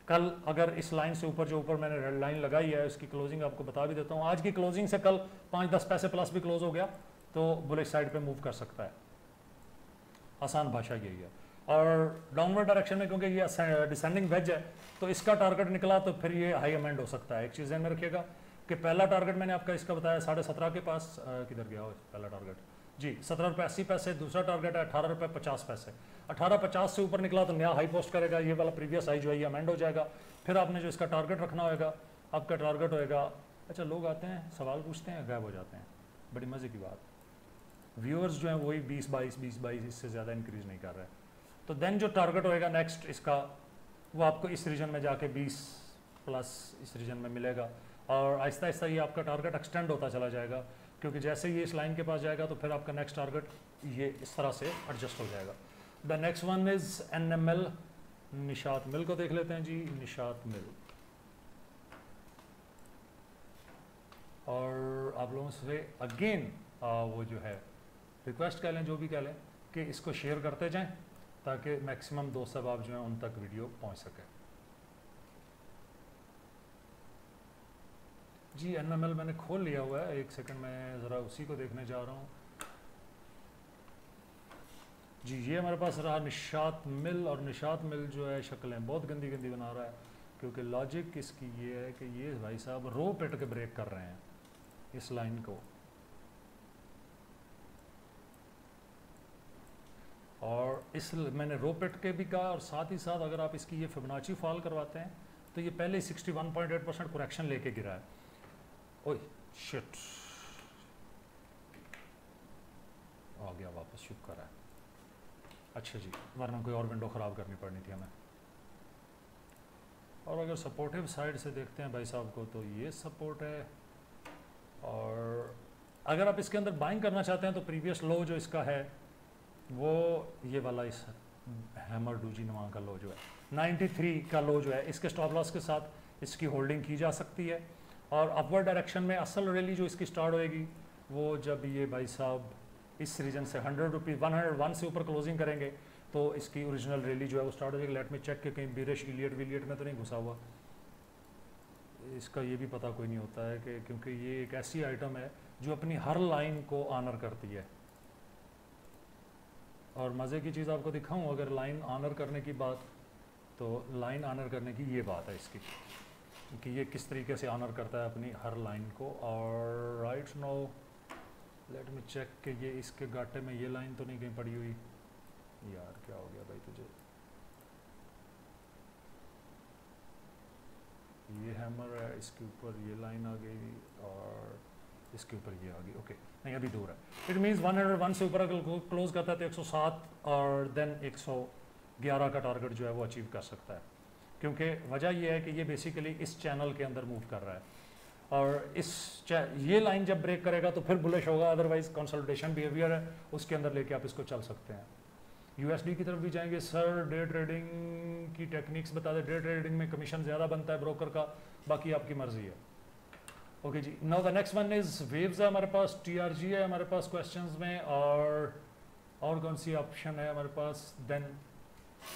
कल अगर इस लाइन से ऊपर, जो ऊपर मैंने रेड लाइन लगाई है, इसकी क्लोजिंग आपको बता भी देता हूँ। आज की क्लोजिंग से कल 5-10 पैसे प्लस भी क्लोज हो गया तो बुलिश साइड पे मूव कर सकता है। आसान भाषा यही है। और डाउनवर्ड डायरेक्शन में क्योंकि ये डिसेंडिंग वेज है तो इसका टारगेट निकला तो फिर ये हाई अमेंड हो सकता है। एक चीज़ ध्यान में रखिएगा कि पहला टारगेट मैंने आपका इसका बताया 17.5 के पास, किधर गया हो पहला टारगेट जी, 17 रुपये 80 पैसे। दूसरा टारगेट है 18 रुपये 50 पैसे। 18.50 से ऊपर निकला तो नया हाई पोस्ट करेगा, ये वाला प्रीवियस हाई जो है ये अमेंड हो जाएगा। फिर आपने जो इसका टारगेट रखना होगा, आपका टारगेट होएगा, अच्छा लोग आते हैं सवाल पूछते हैं गायब हो जाते हैं, बड़ी मज़े की बात। व्यूअर्स जो हैं वही 20-22 इससे ज़्यादा इंक्रीज़ नहीं कर रहे। तो देन जो टारगेट होएगा नेक्स्ट इसका, वो आपको इस रीजन में जाके 20 प्लस इस रीजन में मिलेगा, और आहिस्ता आहिस्ता ये आपका टारगेट एक्सटेंड होता चला जाएगा, क्योंकि जैसे ये इस लाइन के पास जाएगा तो फिर आपका नेक्स्ट टारगेट ये इस तरह से एडजस्ट हो जाएगा। The next one is NML, Nishat mill को देख लेते हैं जी। निशात मिल, और आप लोगों से अगेन वो जो है रिक्वेस्ट कह लें, जो भी कह लें, कि इसको शेयर करते जाएं ताकि मैक्सिमम दोस्त आप जो हैं उन तक वीडियो पहुंच सके। जी NML मैंने खोल लिया हुआ है, एक सेकंड में ज़रा उसी को देखने जा रहा हूँ जी। ये हमारे पास रहा निशात मिल, और निशात मिल जो है शक्लें बहुत गंदी गंदी बना रहा है, क्योंकि लॉजिक इसकी ये है कि ये भाई साहब रो पेट के ब्रेक कर रहे हैं इस लाइन को, और इस मैंने रो पेट के भी कहा, और साथ ही साथ अगर आप इसकी ये फिबोनाची फॉल करवाते हैं तो ये पहले 61.8% करेक्शन लेके गिरा है। ओए शिट, आ गया वापस, शुक्र है। अच्छा जी, वरना कोई और विंडो ख़राब करनी पड़नी थी हमें। और अगर सपोर्टिव साइड से देखते हैं भाई साहब को, तो ये सपोर्ट है, और अगर आप इसके अंदर बाइंग करना चाहते हैं तो प्रीवियस लो जो इसका है वो ये वाला इस हैमर डूजी नुमा का लो जो है 93 का लो जो है, इसके स्टॉप लॉस के साथ इसकी होल्डिंग की जा सकती है। और अपवर्ड डायरेक्शन में असल रैली जो इसकी स्टार्ट होएगी वो जब ये भाई साहब इस रीजन से 101 से ऊपर क्लोजिंग करेंगे तो इसकी ओरिजिनल रैली जो है वो स्टार्ट हो जाएगी। लेट में चेक के कहीं बीरिश इलियट में तो नहीं घुसा हुआ, इसका ये भी पता कोई नहीं होता है कि, क्योंकि ये एक ऐसी आइटम है जो अपनी हर लाइन को ऑनर करती है। और मज़े की चीज़ आपको दिखाऊं, अगर लाइन ऑनर करने की बात, तो लाइन ऑनर करने की ये बात है इसकी कि ये किस तरीके से ऑनर करता है अपनी हर लाइन को। और right now let me check कि ये इसके गाटे में ये लाइन तो नहीं कहीं पड़ी हुई। यार क्या हो गया भाई तुझे, ये हैमर है, इसके ऊपर ये लाइन आ गई और इसके ऊपर ये आ गई। ओके नहीं अभी दूर है। इट मीन्स 101 से ऊपर अगर क्लोज करता है तो 107 और देन 111 का टारगेट जो है वो अचीव कर सकता है, क्योंकि वजह ये है कि ये बेसिकली इस चैनल के अंदर मूव कर रहा है, और ये लाइन जब ब्रेक करेगा तो फिर बुलिश होगा, अदरवाइज कंसोलिडेशन बिहेवियर है उसके अंदर लेके आप इसको चल सकते हैं। यूएसडी की तरफ भी जाएंगे। सर डे ट्रेडिंग की टेक्निक्स बता दें। डे ट्रेडिंग में कमीशन ज़्यादा बनता है ब्रोकर का, बाकी आपकी मर्जी है। ओके जी, now the next one is waves है हमारे पास, टीआरजी है हमारे पास क्वेश्चंस में, और कौन सी ऑप्शन है हमारे पास। देन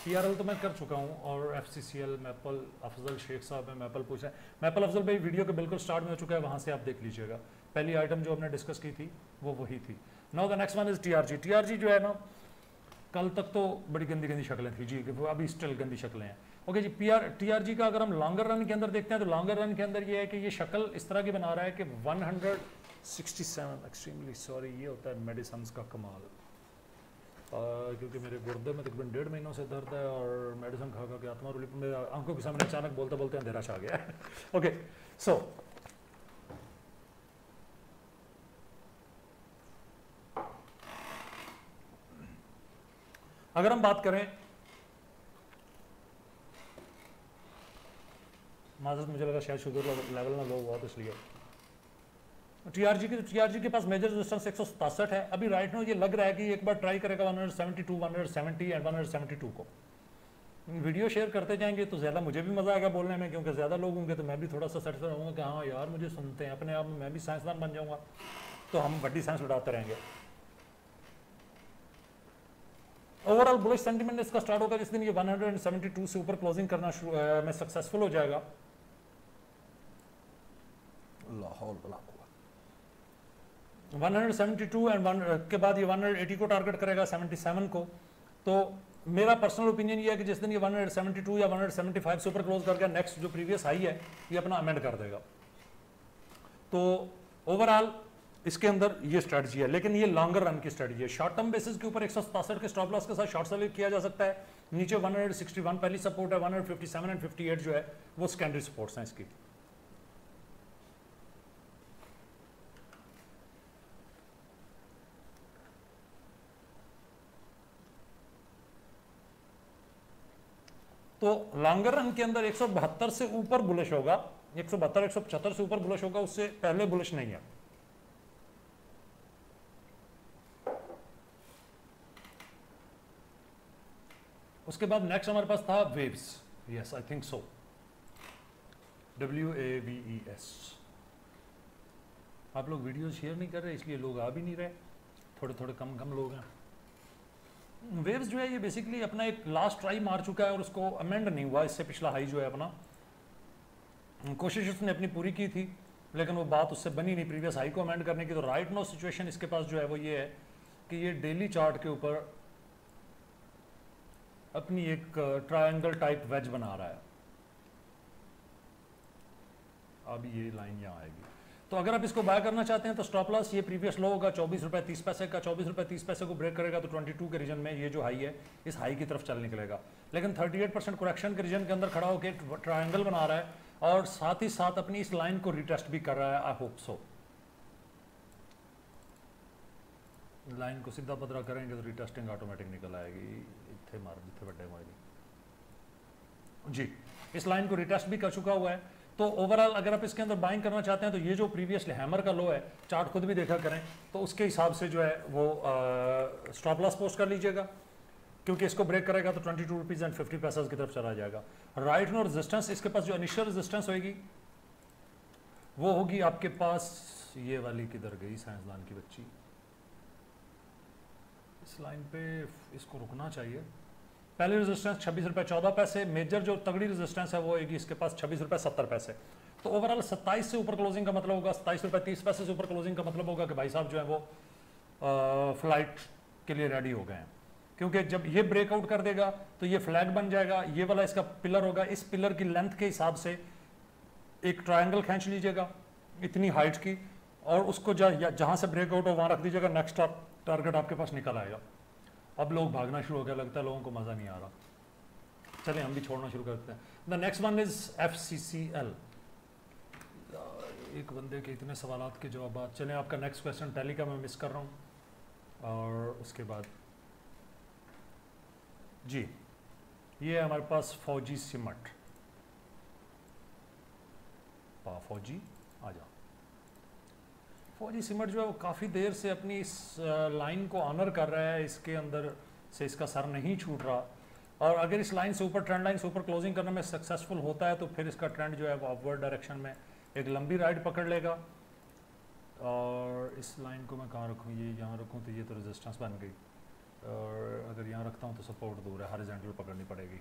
पीआरएल तो मैं कर चुका हूँ, और एफसीसीएल मैपल अफजल शेख साहब है, मैपल पूछ रहे हैं। मैपल अफजल भाई वीडियो के बिल्कुल स्टार्ट में हो चुका है, वहाँ से आप देख लीजिएगा। पहली आइटम जो हमने डिस्कस की थी वो वही थी। Now the next one is TRG. TRG जो है ना, कल तक तो बड़ी गंदी गंदी शक्लें थी जी, वो अभी स्टिल गंदी शक्लें हैं। ओके जी, टीआरजी का अगर हम लॉन्गर रन के अंदर देखते हैं तो लॉन्गर रन के अंदर ये है कि ये शक्ल इस तरह की बना रहा है कि 167 एक्सट्रीमली सॉरी, ये होता है मेडिसिन का कमाल, क्योंकि मेरे गुर्दे में तकरीबन 1.5 महीनों से दर्द है और मेडिसिन खा खा के आत्मा रुली, मेरे आंखों के सामने अचानक बोलते बोलते अंधेरा छा गया है। ओके सो अगर हम बात करें, माजरत मुझे लगा शायद शुगर लेवल ना लो हुआ तो इसलिए। टीआरजी के पास मेजर रेजिस्टेंस 167 है अभी राइट नाउ। ये लग रहा है कि एक बार ट्राई करेगा 172, 170 एंड 172 को। वीडियो शेयर करते जाएंगे तो ज़्यादा मुझे भी मज़ा आएगा बोलने में, क्योंकि ज़्यादा लोग होंगे तो मैं भी थोड़ा सा सेटिस्फाई होऊंगा कि हाँ यार मुझे सुनते हैं, अपने आप में मैं भी साइंसदान बन जाऊँगा, तो हम बड़ी साइंस उड़ाते रहेंगे। ओवरऑल बुलिश सेंटीमेंट इसका स्टार्ट होगा जिस दिन ये 172 से ऊपर क्लोजिंग करना में सक्सेसफुल हो जाएगा। लाहौल 172 एंड के बाद ये 180 को टारगेट करेगा, 77 को। तो मेरा पर्सनल ओपिनियन ये है कि जिस दिन ये 172 या 175 से ऊपर क्लोज कर गया, नेक्स्ट जो प्रीवियस हाई है ये अपना अमेंड कर देगा। तो ओवरऑल इसके अंदर ये स्ट्रेटजी है, लेकिन ये लॉन्गर रन की स्ट्रेटजी है। शॉर्ट टर्म बेसिस के ऊपर 167 के स्टॉप लॉस के साथ शॉर्ट सेलिंग किया जा सकता है। नीचे 161 पहली सपोर्ट है, 157 एंड 58 जो है वो सेकेंडरी सपोर्ट्स हैं इसकी। तो लॉन्गर रन के अंदर 172 से ऊपर बुलिश होगा, 172 175 से ऊपर बुलिश होगा, उससे पहले बुलिश नहीं है। उसके बाद नेक्स्ट हमारे पास था waves, yes I think so, WAVES। आप लोग वीडियो शेयर नहीं कर रहे इसलिए लोग आ भी नहीं रहे, थोड़े थोड़े कम लोग हैं। वेव्स जो है ये बेसिकली अपना एक लास्ट ट्राई मार चुका है और उसको अमेंड नहीं हुआ। इससे पिछला हाई जो है अपना, कोशिश उसने अपनी पूरी की थी लेकिन वो बात उससे बनी नहीं प्रीवियस हाई को अमेंड करने की। तो राइट नो सिचुएशन इसके पास जो है वो ये है कि ये डेली चार्ट के ऊपर अपनी एक ट्रायंगल टाइप वेज बना रहा है। अब ये लाइन यहाँ आएगी, तो अगर आप इसको बाय करना चाहते हैं तो स्टॉप लॉस ये प्रीवियस लो होगा 24 रुपये 30 पैसे का। 24 रुपये 30 पैसे को ब्रेक करेगा तो 22 के रीजन में ये जो हाई है इस हाई की तरफ चल निकलेगा। लेकिन 38% करेक्शन के रीजन के अंदर खड़ा होकर ट्रायंगल बना रहा है और साथ ही साथ अपनी इस लाइन को रिटेस्ट भी कर रहा है। आई होप सो लाइन को सीधा पदरा करेंगे तो रिटेस्टिंग ऑटोमेटिक निकल आएगी। इतने मार जितने बड़े मारेगी जी, इस लाइन को रिटेस्ट भी कर चुका हुआ है। तो ओवरऑल अगर आप इसके अंदर बाइंग करना चाहते हैं तो ये जो प्रीवियसली हैमर का लो है, चार्ट खुद भी देखा करें, तो उसके हिसाब से जो है वो स्टॉप लॉस पोस्ट कर लीजिएगा, क्योंकि इसको ब्रेक करेगा तो 22 रुपीज़ एंड 50 पैसे की तरफ चला जाएगा। राइट नो रेजिस्टेंस इसके पास जो इनिशियल रेजिस्टेंस होगी वो होगी आपके पास ये वाली, किधर गई साइंसदान की बच्ची, इस लाइन पे इसको रुकना चाहिए। पहली रेजिस्टेंस 26 रुपये 14 पैसे, मेजर जो तगड़ी रेजिस्टेंस है वो होगी इसके पास 26 रुपये 70 पैसे। तो ओवरऑल 27 से ऊपर क्लोजिंग का मतलब होगा, 27 रुपये 30 पैसे से ऊपर क्लोजिंग का मतलब होगा कि भाई साहब जो है वो फ्लाइट के लिए रेडी हो गए हैं। क्योंकि जब ये ब्रेकआउट कर देगा तो ये फ्लैग बन जाएगा, ये वाला इसका पिलर होगा, इस पिलर की लेंथ के हिसाब से एक ट्रायंगल खींच लीजिएगा इतनी हाइट की, और उसको जहाँ से ब्रेकआउट हो वहाँ रख दीजिएगा, नेक्स्ट टारगेट आपके पास निकल आएगा। अब लोग भागना शुरू हो गया, लगता है लोगों को मज़ा नहीं आ रहा। चलें हम भी छोड़ना शुरू करते हैं। The next one is FCCL। एक बंदे के इतने सवालात के जवाब। चलें आपका नेक्स्ट क्वेश्चन टैली का मैं मिस कर रहा हूँ, और उसके बाद जी ये है हमारे पास फौजी सीमेंट। फौजी आ जाओ। फौजी सीमेंट जो है वो काफ़ी देर से अपनी इस लाइन को ऑनर कर रहा है, इसके अंदर से इसका सर नहीं छूट रहा, और अगर इस लाइन से ऊपर, ट्रेंड लाइन से ऊपर क्लोजिंग करने में सक्सेसफुल होता है तो फिर इसका ट्रेंड जो है वो अपवर्ड डायरेक्शन में एक लंबी राइड पकड़ लेगा। और इस लाइन को मैं कहाँ रखूँ, ये यहाँ रखूँ तो ये तो रेजिस्टेंस बन गई, और अगर यहाँ रखता हूँ तो सपोर्ट दूर है, हॉरिजॉन्टल पकड़नी पड़ेगी।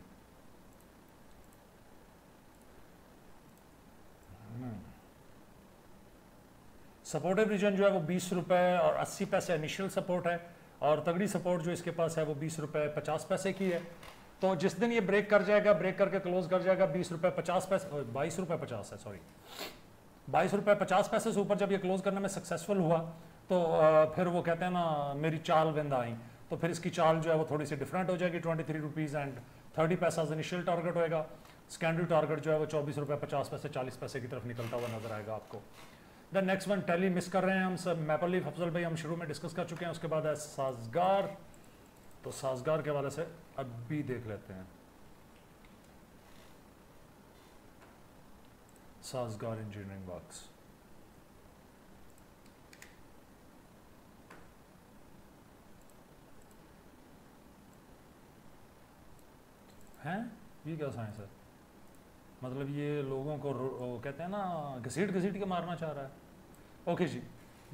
सपोर्टिव रीजन जो है वो 20 रुपये और 80 पैसे इनिशियल सपोर्ट है, और तगड़ी सपोर्ट जो इसके पास है वो 20 रुपये 50 पैसे की है। तो जिस दिन ये ब्रेक कर जाएगा, ब्रेक करके क्लोज कर जाएगा 20 रुपये 50 पैसे, 22 रुपये 50 है, सॉरी 22 रुपये 50 पैसे से ऊपर जब ये क्लोज करने में सक्सेसफुल हुआ तो फिर वो कहते हैं ना मेरी चाल बिंदा आई, तो फिर इसकी चाल जो है वो थोड़ी सी डिफरेंट हो जाएगी। 23 रुपीज़ एंड 30 पैसा इनिशियल टारगेट होएगा, सेकेंडरी टारगेट जो है वो 24 रुपये 50 पैसे 40 पैसे की तरफ निकलता हुआ नजर आएगा आपको। The next one tally miss कर रहे हैं हम सब, मैपल लीफ अफजल भाई हम शुरू में डिस्कस कर चुके हैं। उसके बाद है साजगार, तो साजगार के हवाले से अब भी देख लेते हैं। साजगार इंजीनियरिंग वर्क्स हैं ये क्या साइंस है? मतलब ये लोगों को कहते हैं ना घसीट घसीट के मारना चाह रहा है। ओके जी,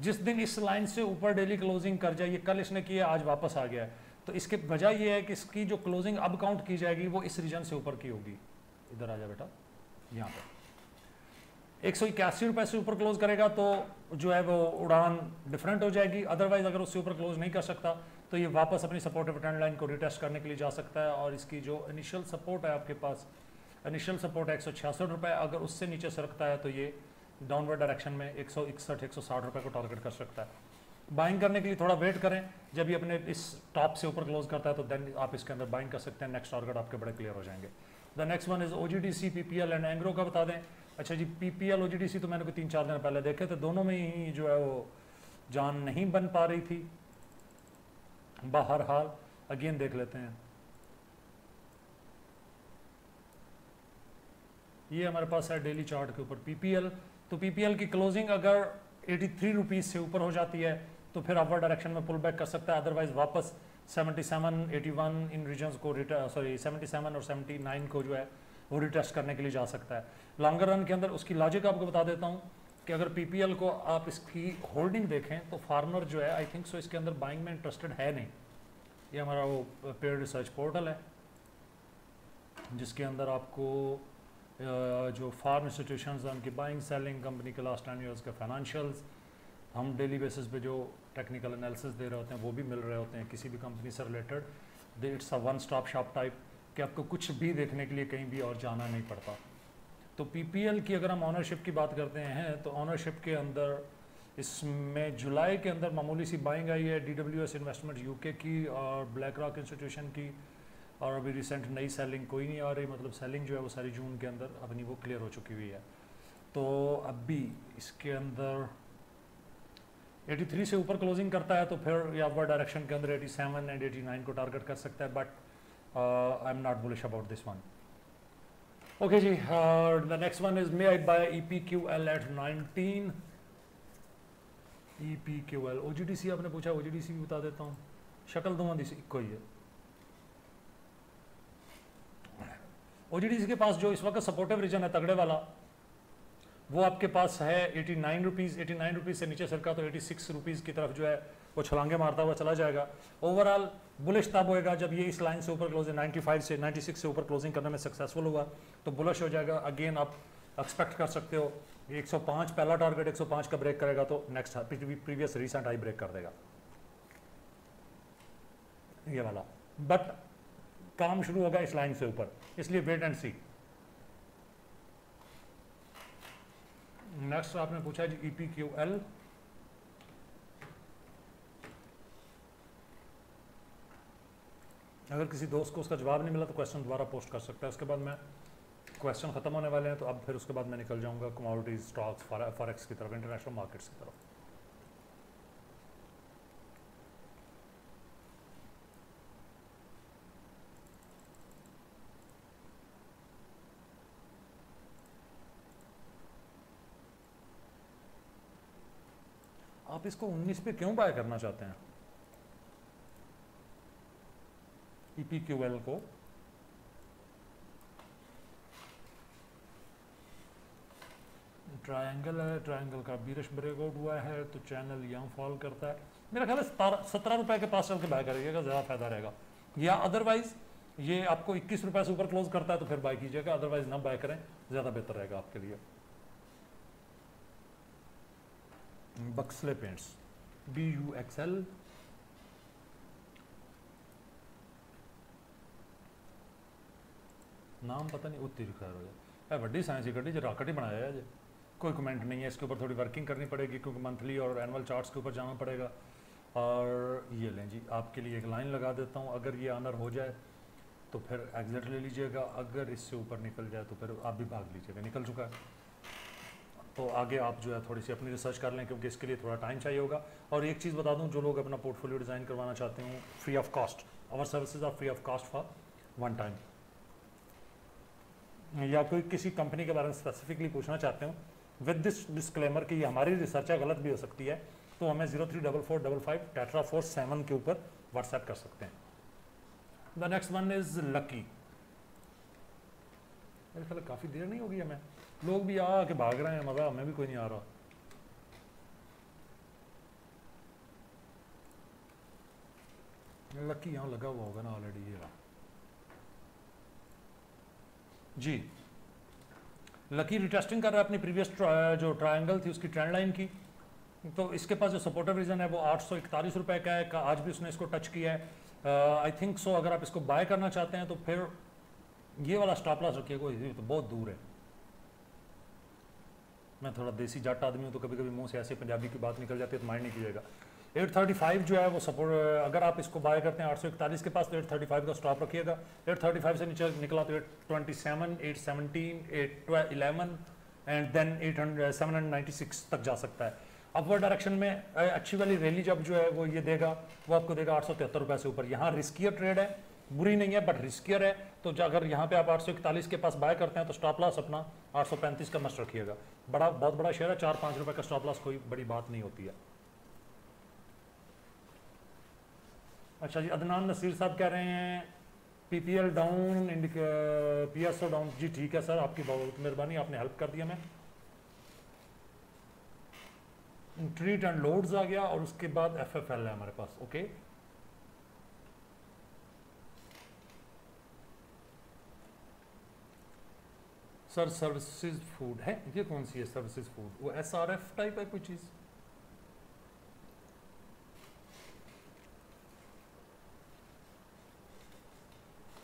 जिस दिन इस लाइन से ऊपर डेली क्लोजिंग कर जाए, ये कल इसने किया आज वापस आ गया है, तो इसके वजह ये है कि इसकी जो क्लोजिंग अब काउंट की जाएगी वो इस रीजन से ऊपर की होगी। इधर आ जा बेटा, यहाँ पे 181 रुपए से ऊपर क्लोज करेगा तो जो है वो उड़ान डिफरेंट हो जाएगी। अदरवाइज अगर उससे ऊपर क्लोज नहीं कर सकता तो ये वापस अपनी सपोर्टिव ट्रेंड लाइन को रिटेस्ट करने के लिए जा सकता है। और इसकी जो इनिशियल सपोर्ट है आपके पास, इनिशियल सपोर्ट है 166 रुपये, अगर उससे नीचे सरकता है तो ये डाउनवर्ड डायरेक्शन में 161 160 रुपये को टारगेट कर सकता है। बाइंग करने के लिए थोड़ा वेट करें, जब ये अपने इस टॉप से ऊपर क्लोज करता है तो देन आप इसके अंदर बाइंग कर सकते हैं। नेक्स्ट टारगेट आपके बड़े क्लियर हो जाएंगे। The next one is OGDC, PPL and Engro का बता दें। अच्छा जी, PPL OGDC तो मैंने कोई 3-4 दिन पहले देखे थे, दोनों में ही जो है वो जान नहीं बन पा रही थी। बहरहाल अगेन देख लेते हैं। ये हमारे पास है डेली चार्ट के ऊपर PPL। तो PPL की क्लोजिंग अगर 83 रुपीज़ से ऊपर हो जाती है तो फिर अपवर्ड डायरेक्शन में पुल बैक कर सकता है। अदरवाइज वापस 77, 81 इन रीजन्स को 77 और 79 को जो है वो रिटेस्ट करने के लिए जा सकता है। लॉन्गर रन के अंदर उसकी लॉजिक आपको बता देता हूँ कि अगर PPL को आप इसकी होल्डिंग देखें तो फार्मर जो है आई थिंक सो इसके अंदर बाइंग में इंटरेस्टेड है नहीं। ये हमारा वो पेड रिसर्च पोर्टल है जिसके अंदर आपको जो फार्म इंस्टीट्यूशंस हैं उनकी बाइंग सेलिंग, कंपनी के लास्ट 10 ईयर्स के फाइनेंशियल्स, हम डेली बेसिस पे जो टेक्निकल एनालिसिस दे रहे होते हैं वो भी मिल रहे होते हैं किसी भी कंपनी से related. It's a one stop shop type कि आपको कुछ भी देखने के लिए कहीं भी और जाना नहीं पड़ता। तो PPL की अगर हम ऑनरशिप की बात करते हैं तो ऑनरशिप के अंदर इसमें जुलाई के अंदर मामूली सी बाइंग आई है DWS इन्वेस्टमेंट UK की और ब्लैक रॉक इंस्टीट्यूशन की, और अभी रिसेंट नई सेलिंग कोई नहीं आ रही, मतलब सेलिंग जो है वो सारी जून के अंदर अपनी वो क्लियर हो चुकी हुई है। तो अभी इसके अंदर 83 से ऊपर क्लोजिंग करता है तो फिर या अपवर्ड डायरेक्शन के अंदर 87 एंड 89 को टारगेट कर सकता है, but I am not bullish about this one. Okay जी, the next one is may I buy EPQL at 19। EPQL OGDC आपने पूछा, OGDC भी बता देता हूँ, शक्ल दूंगा कोई है। OGDC के पास जो इस वक्त सपोर्टिव रीजन है तगड़े वाला वो आपके पास है 89 रुपीज़। 89 रुपीज़ से नीचे सरका तो 86 रुपीज़ की तरफ जो है वो छलांगे मारता हुआ चला जाएगा। ओवरऑल बुलिश तब होएगा जब ये इस लाइन से ऊपर क्लोजिंग 95 से 96 से ऊपर क्लोजिंग करने में सक्सेसफुल हुआ तो बुलिश हो जाएगा। अगेन आप एक्सपेक्ट कर सकते हो 105 पहला टारगेट 105 का ब्रेक करेगा तो next previous recent high break कर देगा ये वाला, बट काम शुरू होगा इस लाइन से ऊपर, इसलिए वेट एंड सी। नेक्स्ट आपने पूछा जी EPQL। अगर किसी दोस्त को उसका जवाब नहीं मिला तो क्वेश्चन दोबारा पोस्ट कर सकता है। उसके बाद मैं क्वेश्चन खत्म होने वाले हैं तो अब फिर उसके बाद मैं निकल जाऊंगा कमोडिटीज, स्टॉक्स, फॉरेक्स की तरफ, इंटरनेशनल मार्केट्स की तरफ। आप इसको 19 पे क्यों बाय करना चाहते हैं EPQL को? ट्रायंगल है, ट्रायंगल का बीरिश ब्रेकआउट हुआ है तो चैनल यहाँ फॉल करता है। मेरा ख्याल है 17 रुपए के पास चल के बाय करिएगा, ज़्यादा फायदा रहेगा। या अदरवाइज ये आपको 21 रुपए से ऊपर क्लोज करता है तो फिर बाय कीजिएगा, अदरवाइज ना बाय करें, ज़्यादा बेहतर रहेगा आपके लिए। बक्सले पेंट्स BUXL, नाम पता नहीं, उत्ती खैर हो जाए वड्डी साइंस की गड्डी जो रॉकेट ही बनाया है। कोई कमेंट नहीं है, इसके ऊपर थोड़ी वर्किंग करनी पड़ेगी क्योंकि मंथली और एनुअल चार्ट्स के ऊपर जाना पड़ेगा। और ये लें जी, आपके लिए एक लाइन लगा देता हूँ, अगर ये ऑनर हो जाए तो फिर एग्जिट ले लीजिएगा, अगर इससे ऊपर निकल जाए तो फिर आप भी भाग लीजिएगा। निकल चुका है तो आगे आप जो है थोड़ी सी अपनी रिसर्च कर लें क्योंकि इसके लिए थोड़ा टाइम चाहिए होगा। और एक चीज़ बता दूं, जो लोग अपना पोर्टफोलियो डिज़ाइन करवाना चाहते हैं free of cost, our services are free of cost for one time, या कोई किसी कंपनी के बारे में स्पेसिफिकली पूछना चाहते हो विद दिस डिस्क्लेमर कि ये हमारी रिसर्च है, गलत भी हो सकती है, तो हमें 034455 Tetra47 के ऊपर व्हाट्सएप कर सकते हैं। The next one is lucky. मेरे ख्याल काफ़ी देर नहीं होगी हमें, लोग भी आ के भाग रहे हैं, मज़ा हमें भी कोई नहीं आ रहा। लकी यहाँ लगा हुआ होगा ना ऑलरेडी, ये रहा जी। लकी रिटेस्टिंग कर रहा है अपनी प्रीवियस जो ट्रायंगल थी उसकी ट्रेंड लाइन की। तो इसके पास जो सपोर्टिव रीजन है वो 841 रुपए का है, आज भी उसने इसको टच किया है। आई थिंक सो अगर आप इसको बाय करना चाहते हैं तो फिर ये वाला स्टॉप लॉस रखिएगा, ये तो बहुत दूर है। मैं थोड़ा देसी जाट आदमी हूँ तो कभी कभी मुंह से ऐसे पंजाबी की बात निकल जाती है तो माइंड नहीं कीजिएगा। 835 जो है वो सपोर्ट, अगर आप इसको बाय करते हैं 841 के पास तो 835 का स्टॉप रखिएगा। 835 से नीचे निकला तो 827, 817, 811 एंड देन 796 तक जा सकता है। अपवर्ड डायरेक्शन में अच्छी वाली रैली जब जो है वो ये देगा, वो आपको देगा 873 रुपये से ऊपर। यहाँ रिस्कियर ट्रेड है, बुरी नहीं है बट रिस्कियर है। तो अगर यहाँ पे आप 841 के पास बाय करते हैं तो स्टॉप लॉस अपना 835 का मस्ट रखिएगा। बहुत बड़ा शेयर है, 4-5 रुपये का स्टॉप लॉस कोई बड़ी बात नहीं होती है। अच्छा जी, अदनान नसीर साहब कह रहे हैं पीपीएल डाउन, पीएसओ डाउन। जी ठीक है सर, आपकी बहुत मेहरबानी, आपने हेल्प कर दिया। मैं ट्रीट एंड लोड्स आ गया और उसके बाद एफएफएल है हमारे पास। ओके सर, सर्विसेज फूड है, ये कौन सी है सर्विसेज फूड? वो एसआरएफ टाइप है कोई चीज?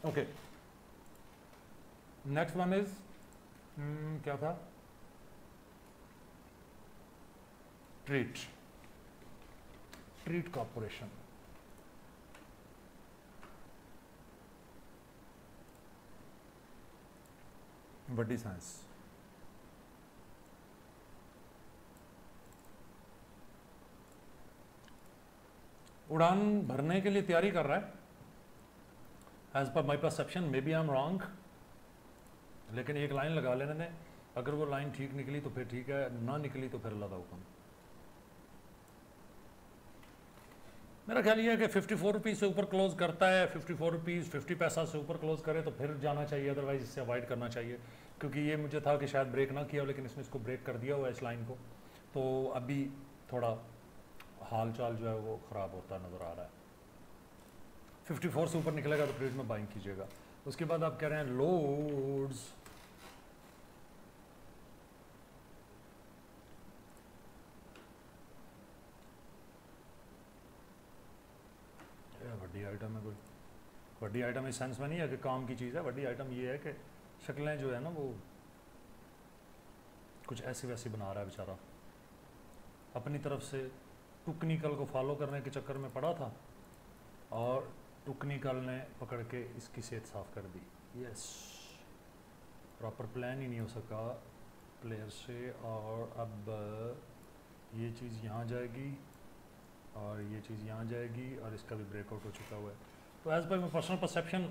ओके, नेक्स्ट वन इज क्या था? Treat corporation. बड़ी साइंस। उड़ान भरने के लिए तैयारी कर रहा है as per my perception, maybe I am wrong, लेकिन एक लाइन लगा लेने दें। अगर वो लाइन ठीक निकली तो फिर ठीक है, ना निकली तो फिर अल्लाह का हुक्म। मेरा ख्याल ये है कि 54 रुपीज़ से ऊपर क्लोज करता है, 54 रुपीज़ 50 पैसा से ऊपर क्लोज करे तो फिर जाना चाहिए, अदरवाइज इससे अवॉइड करना चाहिए। क्योंकि ये मुझे था कि शायद ब्रेक ना किया, लेकिन इसने इसको ब्रेक कर दिया हुआ है इस लाइन को, तो अभी थोड़ा हाल चाल जो है वो ख़राब होता नज़र आ रहा है। 54 से ऊपर निकलेगा तो ट्रेड में बाइंग कीजिएगा। उसके बाद आप कह रहे हैं लोड्स, वड्डी आइटम है कोई? वड्डी आइटम इस सेंस में नहीं है कि काम की चीज़ है। वड्डी आइटम ये है कि शक्लें जो है ना वो कुछ ऐसी वैसी बना रहा है बेचारा, अपनी तरफ से टुकनिकल को फॉलो करने के चक्कर में पड़ा था और टुकनिकल ने पकड़ के इसकी सेहत साफ कर दी। यस, प्रॉपर प्लान ही नहीं हो सका प्लेयर से, और अब ये चीज़ यहाँ जाएगी और ये चीज़ यहाँ जाएगी और इसका भी ब्रेकआउट हो चुका हुआ है। तो as per my personal perception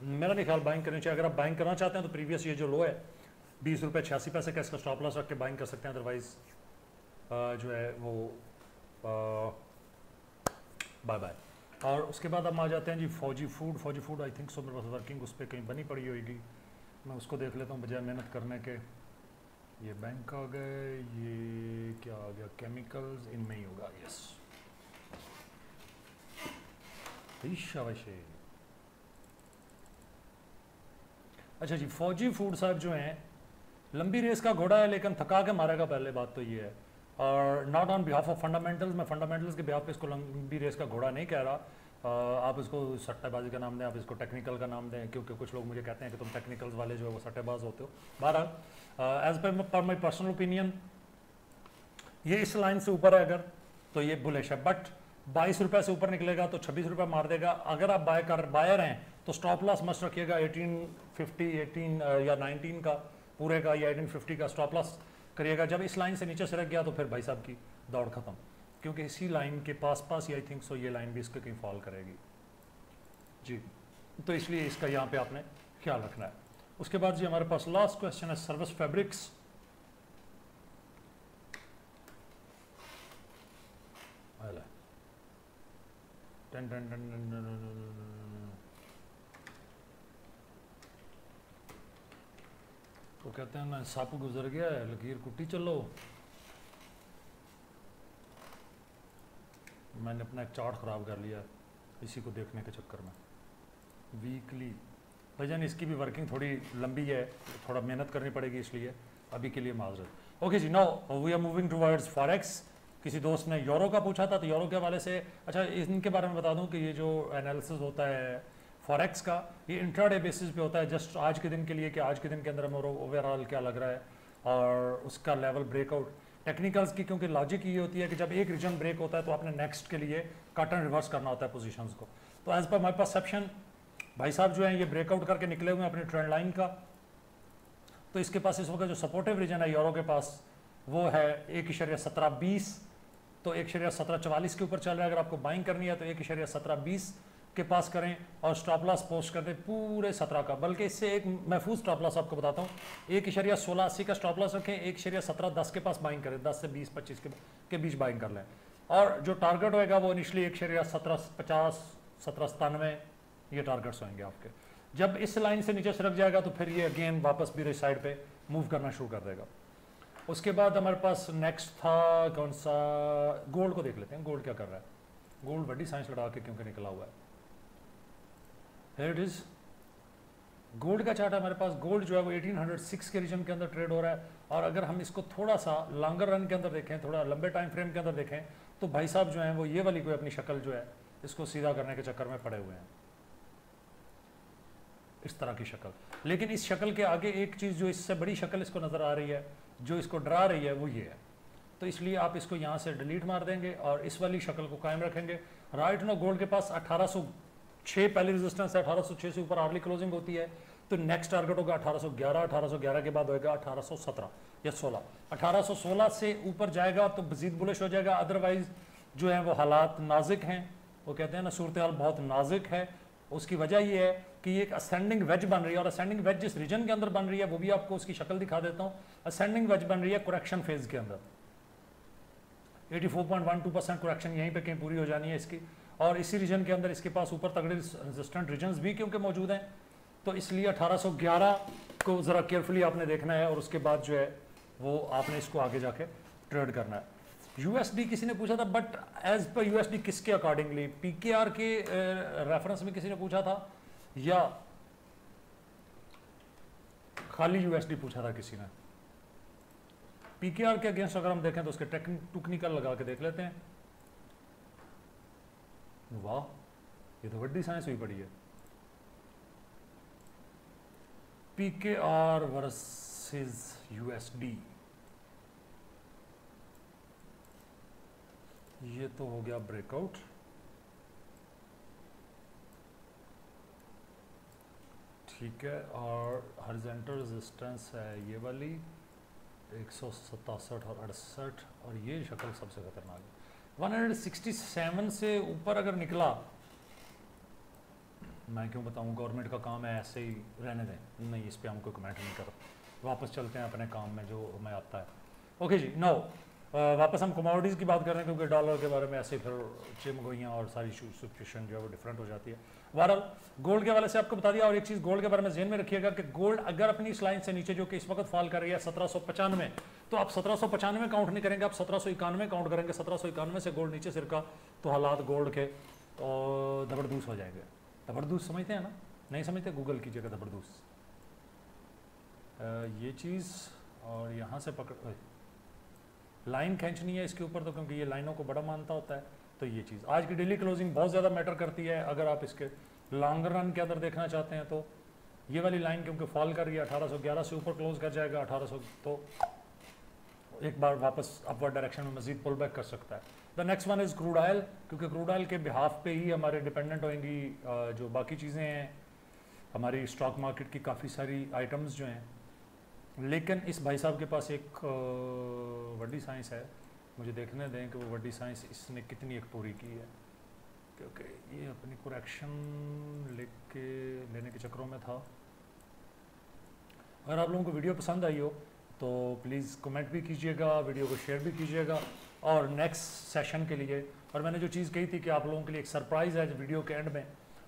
मेरा नहीं ख्याल बाइंग करनी चाहिए। अगर आप बाइंग करना चाहते हैं तो प्रीवियस ये जो लो है 20 रुपये 86 पैसे का, इसका स्टॉप लॉस रख के बाइंग कर सकते हैं। अदरवाइज जो है वो बाय बाय। और उसके बाद हम आ जाते हैं जी फौजी फूड। आई थिंक सो मेरे पास वर्किंग उस पर कहीं बनी पड़ी होगी, मैं उसको देख लेता हूँ बजाय मेहनत करने के। ये बैंक आ गए, ये क्या आ गया? केमिकल्स, इनमें ही होगा। यस, अच्छा जी, फौजी फूड साहब जो हैं लंबी रेस का घोड़ा है लेकिन थका के मारेगा, पहले बात तो ये है। और not on behalf of fundamentals, मैं फंडामेंटल्स के बिहाफ पे इसको लंबी रेस का घोड़ा नहीं कह रहा। आप इसको सट्टेबाजी का नाम दें, आप इसको टेक्निकल का नाम दें, क्योंकि कुछ लोग मुझे कहते हैं कि तुम टेक्निकल्स वाले जो है वो सट्टेबाज होते हो। बहरहाल as per my personal opinion ये इस लाइन से ऊपर है अगर, तो ये बुलिश है, बट 22 रुपये से ऊपर निकलेगा तो 26 रुपये मार देगा। अगर आप बायर हैं तो स्टॉप लॉस मस्ट रखिएगा 18 या 19 का पूरे का, या 1850 का स्टॉप लॉस करिएगा। जब इस लाइन से नीचे से रख गया तो फिर भाई साहब की दौड़ खत्म, क्योंकि इसी लाइन के पास ही आई थिंक सो ये लाइन भी इसके कहीं फॉल करेगी जी। तो इसलिए इसका यहाँ पे आपने ख्याल रखना है। उसके बाद जी हमारे पास लास्ट क्वेश्चन है सर्विस फैब्रिक्स। कहते हैं ना, सप गुजर गया है, लकीर कुट्टी चलो। मैंने अपना एक चार्ट ख़राब कर लिया इसी को देखने के चक्कर में। वीकली भाईजान इसकी भी वर्किंग थोड़ी लंबी है, थोड़ा मेहनत करनी पड़ेगी, इसलिए अभी के लिए माजरत। ओके जी, now we are moving towards forex. किसी दोस्त ने यूरो का पूछा था, तो यूरो के हवाले से अच्छा इनके बारे में बता दूं कि ये जो एनालिसिस होता है फॉरेक्स का, ये इंट्राडे बेसिस पे होता है, जस्ट आज के दिन के लिए कि आज के दिन के अंदर हमारा ओवरऑल क्या लग रहा है और उसका लेवल ब्रेकआउट। टेक्निकल्स की क्योंकि लॉजिक ये होती है कि जब एक रीजन ब्रेक होता है तो आपने नेक्स्ट के लिए कट एंड रिवर्स करना होता है पोजीशंस को। तो एज पर माई परसेप्शन भाई साहब जो है ये ब्रेकआउट करके निकले हुए हैं अपनी ट्रेंड लाइन का। तो इसके पास इस वक्त जो सपोर्टिव रीजन है यूरो के पास वो है 1.1720, तो 1.1744 के ऊपर चल रहा है। अगर आपको बाइंग करनी है तो 1.1720 के पास करें और स्टॉप लॉस पोस्ट कर दें पूरे 17 का, बल्कि इससे एक महफूज स्टॉप लॉस आपको बताता हूँ। 1.1680 का स्टॉप लॉस रखें, 1.1710 के पास बाइंग करें, 10 से 20-25 के बीच बाइंग कर लें। और जो टारगेट होएगा वो इनिशली 1.1750, 1797 ये टारगेट्स होंगे आपके। जब इस लाइन से नीचे सरक जाएगा तो फिर ये अगेन वापस भी साइड पे मूव करना शुरू कर देगा। उसके बाद हमारे पास नेक्स्ट था कौन सा, गोल्ड को देख लेते हैं। गोल्ड क्या कर रहा है, गोल्ड बड़ी साइंस लड़ा के क्योंकि निकला हुआ है। हियर इट इज गोल्ड का चार्ट है हमारे पास। गोल्ड जो है वो 1806 के रीजन के अंदर ट्रेड हो रहा है। और अगर हम इसको थोड़ा सा लॉन्गर रन के अंदर देखें, थोड़ा लंबे टाइम फ्रेम के अंदर देखें, तो भाई साहब जो हैं वो ये वाली कोई अपनी शक्ल जो है इसको सीधा करने के चक्कर में पड़े हुए हैं, इस तरह की शक्ल। लेकिन इस शक्ल के आगे एक चीज़ जो इससे बड़ी शक्ल इसको नज़र आ रही है, जो इसको डरा रही है, वो ये है। तो इसलिए आप इसको यहाँ से डिलीट मार देंगे और इस वाली शक्ल को कायम रखेंगे। राइट नो गोल्ड के पास 1806 पहली रेजिस्टेंस है, 1806 से ऊपर आर्ली क्लोजिंग होती है, तो नेक्स्ट टारगेट होगा 1811, 1811 के बाद होगा 1817 या 16। 1816 से ऊपर जाएगा तो मजीद बुलिश हो जाएगा, अदरवाइज जो है वो हालात नाजुक हैं। वो कहते हैं ना सूरत हाल बहुत नाजुक है। उसकी वजह ये है कि ये एक असेंडिंग वेज बन रही है, और असेंडिंग वेज जिस रीजन के अंदर बन रही है वो भी आपको उसकी शक्ल दिखा देता हूँ। असेंडिंग वेज बन रही है करेक्शन फेज के अंदर, 84.12% करेक्शन यहीं पे कहीं पूरी हो जानी है इसकी। और इसी रीजन के अंदर इसके पास ऊपर तगड़े रेजिस्टेंट रीजन्स भी क्योंकि मौजूद हैं, तो इसलिए 1811 को ज़रा केयरफुली आपने देखना है और उसके बाद जो है वो आपने इसको आगे जाके ट्रेड करना है। यूएसडी किसी ने पूछा था, बट एज पर यूएसडी किसके अकॉर्डिंगली, पीकेआर के रेफरेंस में किसी ने पूछा था या खाली यूएसडी पूछा था किसी ने? पीकेआर के अगेंस्ट अगर हम देखें तो उसके टेक्निकल लगा के देख लेते हैं। वाह, ये तो बड़ी साइंस हुई पड़ी है। पीकेआर वर्सेस यूएसडी, ये तो हो गया ब्रेकआउट। ठीक है, और हॉरिजॉन्टल रेजिस्टेंस है ये वाली 167 और 68, और ये शक्ल सबसे खतरनाक है। 167 से ऊपर अगर निकला, मैं क्यों बताऊं, गवर्नमेंट का काम है ऐसे ही रहने दें, नहीं इस पे हम कोई कमेंट नहीं कर। वापस चलते हैं अपने काम में जो हमें आता है। ओके जी, नो वापस हम कमोडिटीज़ की बात कर रहे हैं क्योंकि डॉलर के बारे में ऐसे फिर चिमगोइयाँ और सारी सिचुएशन जो है वो डिफरेंट हो जाती है। बहरहाल गोल्ड के वाले से आपको बता दिया। और एक चीज़ गोल्ड के बारे में ज़हन में रखिएगा कि गोल्ड अगर अपनी इस लाइन से नीचे जो कि इस वक्त फॉल कर रही है 1795, तो आप 1795 काउंट नहीं करेंगे, आप 1791 काउंट करेंगे। 1791 से गोल्ड नीचे सिरका तो हालात गोल्ड के जबरदस्त हो जाएंगे। जबरदस्त समझते हैं ना? नहीं समझते गूगल कीजिएगा जबरदस्त ये चीज़। और यहाँ से पकड़ लाइन खींचनी है इसके ऊपर, तो क्योंकि ये लाइनों को बड़ा मानता होता है, तो ये चीज़ आज की डेली क्लोजिंग बहुत ज़्यादा मैटर करती है। अगर आप इसके लॉन्ग रन के अंदर देखना चाहते हैं तो ये वाली लाइन क्योंकि फॉल कर रही है 1811 से ऊपर क्लोज कर जाएगा 1800, तो एक बार वापस अपवर्ड डायरेक्शन में मजीद पुल बैक कर सकता है। The next one is crude oil, क्योंकि क्रूड ऑयल के बिहाफ पे ही हमारे डिपेंडेंट होंगी जो बाकी चीज़ें हैं, हमारी स्टॉक मार्केट की काफ़ी सारी आइटम्स जो हैं। लेकिन इस भाई साहब के पास एक बड़ी साइंस है, मुझे देखने दें कि वो बड़ी साइंस इसने कितनी एक पूरी की है, क्योंकि ये अपनी करेक्शन लेने के चक्करों में था। अगर आप लोगों को वीडियो पसंद आई हो तो प्लीज़ कमेंट भी कीजिएगा, वीडियो को शेयर भी कीजिएगा। और नेक्स्ट सेशन के लिए, और मैंने जो चीज़ कही थी कि आप लोगों के लिए एक सरप्राइज़ है वीडियो के एंड में,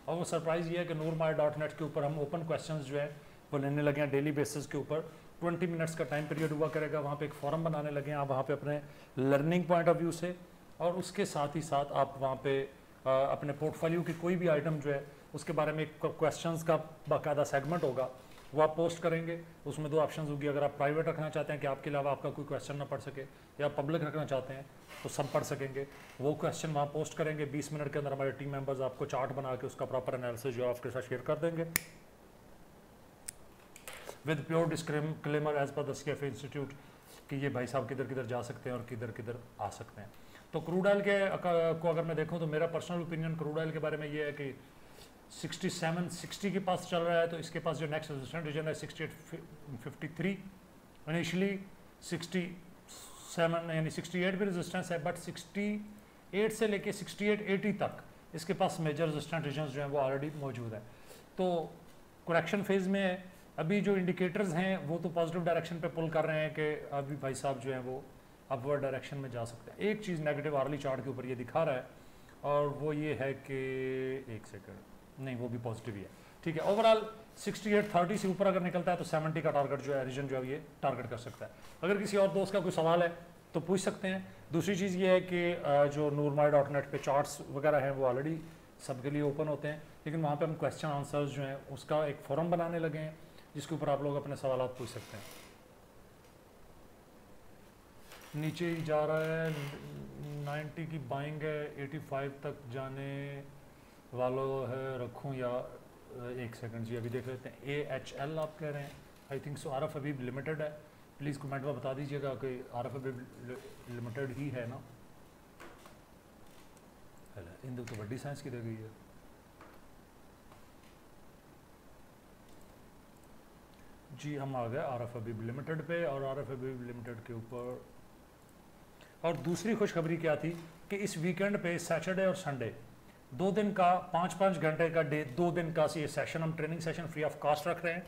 और वो सरप्राइज़ ये है कि noormaya.net के ऊपर हम ओपन क्वेश्चंस जो है वो लेने लगे हैं डेली बेसिस के ऊपर। 20 मिनट्स का टाइम पीरियड हुआ करेगा। वहाँ पे एक फॉरम बनाने लगे हैं आप वहाँ पे अपने लर्निंग पॉइंट ऑफ व्यू से, और उसके साथ ही साथ आप वहाँ पे अपने पोर्टफोलियो की कोई भी आइटम जो है उसके बारे में एक क्वेश्चंस का बाकायदा सेगमेंट होगा, वो आप पोस्ट करेंगे। उसमें 2 ऑप्शन होगी, अगर आप प्राइवेट रखना चाहते हैं कि आपके अलावा आपका कोई क्वेश्चन ना पढ़ सके, या पब्लिक रखना चाहते हैं तो सब पढ़ सकेंगे, वो क्वेश्चन वहाँ पोस्ट करेंगे। 20 मिनट के अंदर हमारे टीम मेंबर्स आपको चार्ट बना के उसका प्रॉपर एनालिसिस जो आपके साथ शेयर कर देंगे with pure disclaimer as per the CFA institute कि ये भाई साहब किधर किधर जा सकते हैं और किधर किधर आ सकते हैं। तो क्रूड ऑयल के को अगर मैं देखूँ तो मेरा पर्सनल ओपिनियन क्रूड ऑयल के बारे में ये है कि 67-60 के पास चल रहा है, तो इसके पास जो नेक्स्ट रेजिस्टेंट रीजन है 68-53, इनिशियली 67 यानी 68 भी रेजिस्टेंस है, बट 68 से लेके 68-80 तक इसके पास मेजर रेजिस्टेंट रीजन्स जो हैं वो ऑलरेडी मौजूद है। तो करेक्शन फेज में है। अभी जो इंडिकेटर्स हैं वो तो पॉजिटिव डायरेक्शन पे पुल कर रहे हैं कि अभी भाई साहब जो हैं वो अपवर्ड डायरेक्शन में जा सकते हैं। एक चीज़ नेगेटिव आर्ली चार्ट के ऊपर ये दिखा रहा है, और वो ये है कि एक सेकंड, नहीं वो भी पॉजिटिव ही है, ठीक है। ओवरऑल 68-30 से ऊपर अगर निकलता है तो 70 का टारगेट जो है रीजन जो है ये टारगेट कर सकता है। अगर किसी और दोस्त का कोई सवाल है तो पूछ सकते हैं। दूसरी चीज़ ये है कि जो noormai.net पे चार्ट्स वगैरह हैं वो ऑलरेडी सबके लिए ओपन होते हैं, लेकिन वहाँ पे हम क्वेश्चन आंसर्स जो हैं उसका एक फोरम बनाने लगे हैं जिसके ऊपर आप लोग अपने सवाल पूछ सकते हैं। नीचे ही जा रहा है, 90 की बाइंग है, 85 तक जाने वालों है, रखूं या एक सेकंड जी अभी देख लेते हैं। AHL आप कह रहे हैं, आई थिंक सो आरएफ हबीब लिमिटेड है। प्लीज़ कमेंट में बता दीजिएगा कि आरएफ हबीब लिमिटेड ही है ना। इंदु तो बड़ी साइंस की रह गई है। जी हम आ गए आरएफ हबीब लिमिटेड पे, और आरएफ हबीब लिमिटेड के ऊपर और दूसरी खुशखबरी क्या थी कि इस वीकेंड पे सैटरडे और संडे 2 दिन का 5-5 घंटे का डे 2 दिन का ये सेशन, हम training session free of cost रख रहे हैं।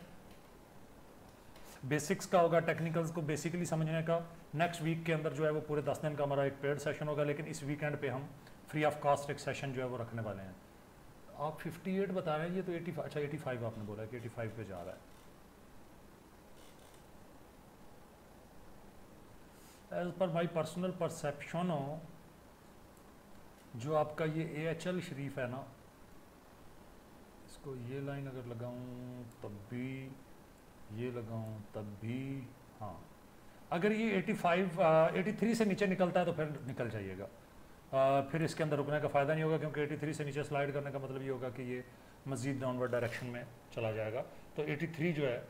बेसिक्स का होगा, टेक्निकल्स को बेसिकली समझने का। नेक्स्ट वीक के अंदर जो है वो पूरे 10 दिन का हमारा एक पेड सेशन होगा, लेकिन इस वीकेंड पे हम फ्री ऑफ कॉस्ट एक सेशन जो है वो रखने वाले हैं। आप 58 बता रहे हैं, ये तो 85, अच्छा 85 आपने बोला कि 85 पे जा रहा है। As per my personal perception हो, जो आपका ये AHL शरीफ है ना, इसको ये लाइन अगर लगाऊं तब भी, ये लगाऊं तब भी, हाँ अगर ये 83 से नीचे निकलता है तो फिर निकल जाइएगा। फिर इसके अंदर रुकने का फ़ायदा नहीं होगा, क्योंकि 83 से नीचे स्लाइड करने का मतलब ये होगा कि ये मज़ीद डाउनवर्ड डायरेक्शन में चला जाएगा। तो 83 जो है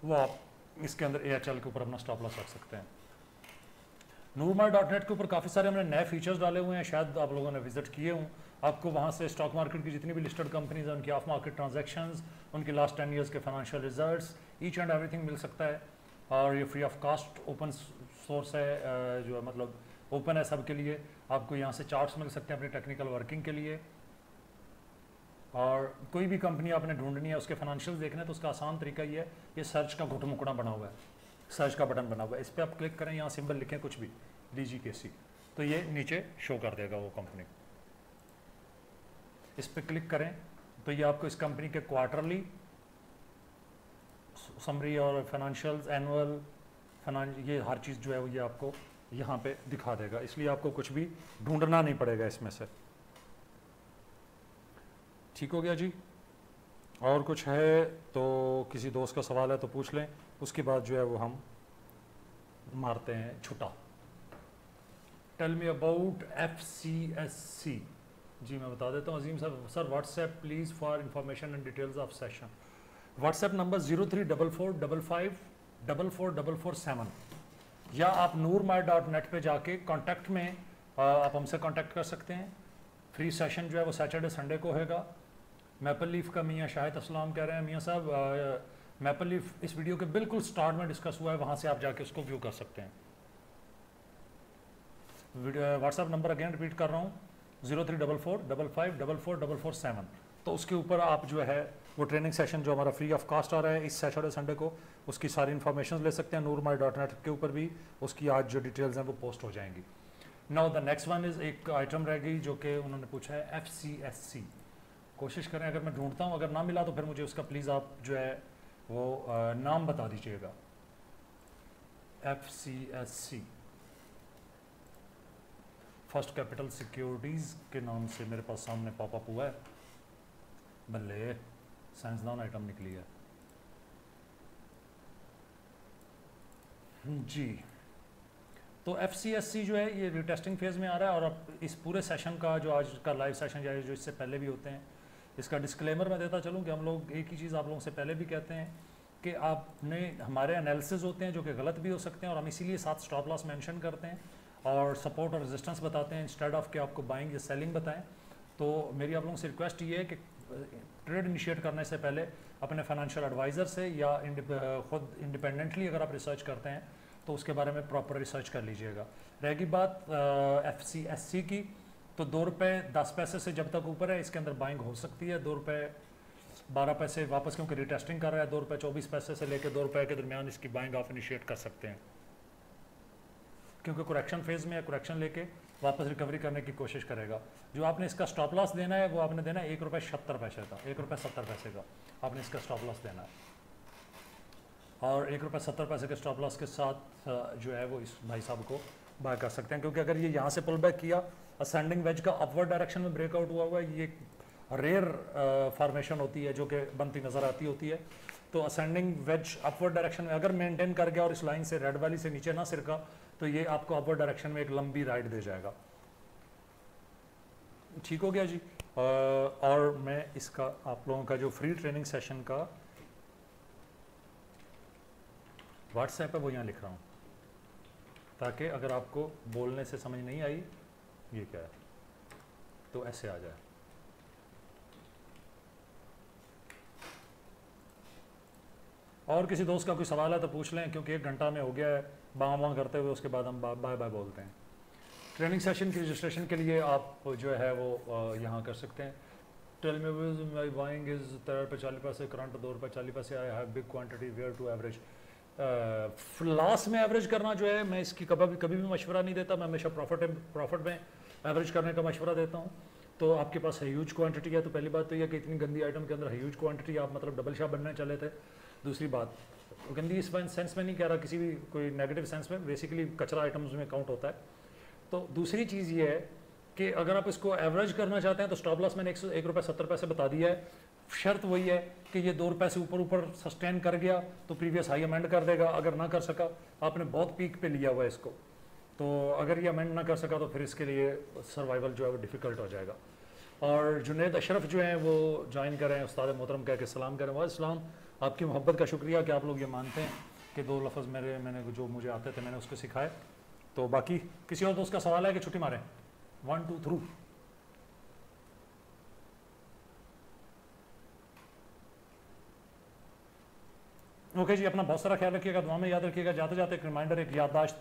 वो आप इसके अंदर AHL के ऊपर अपना स्टॉप लॉस रख सकते हैं। noormai.net के ऊपर काफ़ी सारे हमने नए फीचर्स डाले हुए हैं, शायद आप लोगों ने विजिट किए हों। आपको वहाँ से स्टॉक मार्केट की जितनी भी लिस्टेड कंपनीज हैं उनकी ऑफ मार्केट ट्रांजैक्शंस, उनके लास्ट 10 ईयर्स के financial results, each and everything मिल सकता है। और ये free of cost open source है, जो है मतलब ओपन है सबके लिए। आपको यहाँ से चार्ट्स मिल सकते हैं अपनी टेक्निकल वर्किंग के लिए। और कोई भी कंपनी आपने ढूंढनी है, उसके फाइनेंशियल देखना है, तो उसका आसान तरीका ये है, ये सर्च का घुटमुकड़ा बना हुआ है, सर्च का बटन बना हुआ है, इस पर आप क्लिक करें, यहाँ सिंबल लिखें कुछ भी DGKC, तो ये नीचे शो कर देगा वो कंपनी। इस पर क्लिक करें तो ये आपको इस कंपनी के क्वार्टरली समरी और फाइनेंशियल्स, एनुअल ये हर चीज़ जो है वो ये आपको यहाँ पे दिखा देगा, इसलिए आपको कुछ भी ढूंढना नहीं पड़ेगा इसमें से। ठीक हो गया जी। और कुछ है तो किसी दोस्त का सवाल है तो पूछ लें, उसके बाद जो है वो हम मारते हैं छुट्टा। Tell me about FCSC। जी मैं बता देता हूँ Azeem sir WhatsApp please for information and details of session. WhatsApp number 0344554447, या आप noormai.net पे जाके कॉन्टैक्ट में आप हमसे कॉन्टैक्ट कर सकते हैं। फ्री सेशन जो है वो सैटरडे संडे को होगा। मैपल लीफ का मियाँ शाहिद अस्सलाम कह रहे हैं, मियाँ साहब मैपल लीफ इस वीडियो के बिल्कुल स्टार्ट में डिस्कस हुआ है, वहाँ से आप जाके उसको व्यू कर सकते हैं। व्हाट्सएप नंबर अगेन रिपीट कर रहा हूँ 0344554447। तो उसके ऊपर आप जो है वो ट्रेनिंग सेशन जो हमारा फ्री ऑफ कास्ट आ रहा है इस सैटरडे संडे को, उसकी सारी इन्फॉर्मेशन ले सकते हैं। noormai.net के ऊपर भी उसकी आज जो डिटेल्स हैं वो पोस्ट हो जाएंगी। Now the next one is एक आइटम रह गई जो कि उन्होंने पूछा है FCSC। कोशिश करें, अगर मैं ढूंढता हूँ, अगर ना मिला तो फिर मुझे उसका प्लीज़ आप जो है वो नाम बता दीजिएगा। FCSC फर्स्ट कैपिटल सिक्योरिटीज़ के नाम से मेरे पास सामने पॉपअप हुआ है। बल्ले साइंसदान आइटम निकली है जी। तो FCSC जो है ये रिटेस्टिंग फेज़ में आ रहा है। और अब इस पूरे सेशन का जो आज का लाइव सेशन या जो इससे पहले भी होते हैं, इसका डिस्क्लेमर मैं देता चलूँ कि हम लोग एक ही चीज़ आप लोगों से पहले भी कहते हैं कि आपने हमारे एनालिसिस होते हैं जो कि गलत भी हो सकते हैं, और हम इसीलिए साथ स्टॉप लॉस मेंशन करते हैं और सपोर्ट और रेजिस्टेंस बताते हैं इंस्टेड ऑफ कि आपको बाइंग या सेलिंग बताएं। तो मेरी आप लोगों से रिक्वेस्ट ये है कि ट्रेड इनिशिएट करने से पहले अपने फाइनेंशियल एडवाइज़र से या खुद इंडिपेंडेंटली अगर आप रिसर्च करते हैं तो उसके बारे में प्रॉपर रिसर्च कर लीजिएगा। रहेगी बात FCSC की, तो 2 रुपये 10 पैसे से जब तक ऊपर है इसके अंदर बाइंग हो सकती है। 2 रुपये 12 पैसे वापस क्योंकि रिटेस्टिंग कर रहा है, 2 रुपये 24 पैसे से लेकर 2 रुपये के दरमियान इसकी बाइंग आप इनिशिएट कर सकते हैं, क्योंकि करेक्शन फेज़ में है, करेक्शन लेके वापस रिकवरी करने की कोशिश करेगा। जो आपने इसका स्टॉप लॉस देना है वो आपने देना है 1 रुपये 76 पैसे का, 1 रुपये 70 पैसे का आपने इसका स्टॉप लॉस देना है। और 1 रुपये 70 पैसे के स्टॉप लॉस के साथ जो है वो इस भाई साहब को बाय कर सकते हैं, क्योंकि अगर ये यहाँ से पुल बैक किया, असेंडिंग वेज का अपवर्ड डायरेक्शन में ब्रेकआउट हुआ है, ये रेयर फॉर्मेशन होती है जो कि बनती नज़र आती होती है। तो असेंडिंग वेज अपवर्ड डायरेक्शन में अगर मेंटेन कर गया और इस लाइन से रेड वाली से नीचे ना सिरका, तो ये आपको अपवर्ड डायरेक्शन में एक लंबी राइड दे जाएगा। ठीक हो गया जी। और मैं इसका आप लोगों का जो फ्री ट्रेनिंग सेशन का व्हाट्सएप है वो यहाँ लिख रहा हूँ, ताकि अगर आपको बोलने से समझ नहीं आई ये क्या है तो ऐसे आ जाए। और किसी दोस्त का कोई सवाल है तो पूछ लें, क्योंकि 1 घंटा में हो गया है बाँ बाँ करते हुए, उसके बाद हम बाय बाय बोलते हैं। ट्रेनिंग सेशन की रजिस्ट्रेशन के लिए आप जो है वो यहाँ कर सकते हैं। Tell me my buying is 3 रुपये 40 पैसे, करंट 2 रुपये 40 पैसे, I have big quantity where to average. Loss में एवरेज करना जो है मैं इसकी कभी भी मशवरा नहीं देता, मैं हमेशा प्रॉफिट में एवरेज करने का मशवरा देता हूँ। तो आपके पास ह्यूज क्वांटिटी है, तो पहली बात तो यह कि इतनी गंदी आइटम के अंदर ह्यूज क्वांटिटी, आप मतलब डबल शॉप बनने चले थे। दूसरी बात, गंदी इस सेंस में नहीं कह रहा, किसी भी कोई नेगेटिव सेंस में, बेसिकली कचरा आइटम्स में काउंट होता है। तो दूसरी चीज़ ये है कि अगर आप इसको एवरेज करना चाहते हैं तो स्टॉप लॉस मैंने 1 रुपये 70 पैसे बता दिया है। शर्त वही है कि ये 2 रुपये से ऊपर सस्टेन कर गया तो प्रीवियस हाई अमेंड कर देगा, अगर ना कर सका, आपने बहुत पीक पे लिया हुआ है इसको, तो अगर ये अमेंड ना कर सका तो फिर इसके लिए सर्वाइवल जो है वो डिफ़िकल्ट हो जाएगा। और जुनैद अशरफ जो हैं वो ज्वाइन कर रहे हैं, उस्ताद मोहतरम कह के सलाम करें। वालेकुम, आपकी मोहब्बत का शुक्रिया कि आप लोग ये मानते हैं कि 2 लफ्ज़ मैंने जो मुझे आते थे मैंने उसको सिखाए। तो बाकी किसी और दोस्त का सवाल है कि छुट्टी मारें? 1 2 3। ओके जी, अपना बहुत सारा ख्याल रखिएगा, दुआ में याद रखिएगा। जाते जाते एक रिमाइंडर, एक याददाश्त,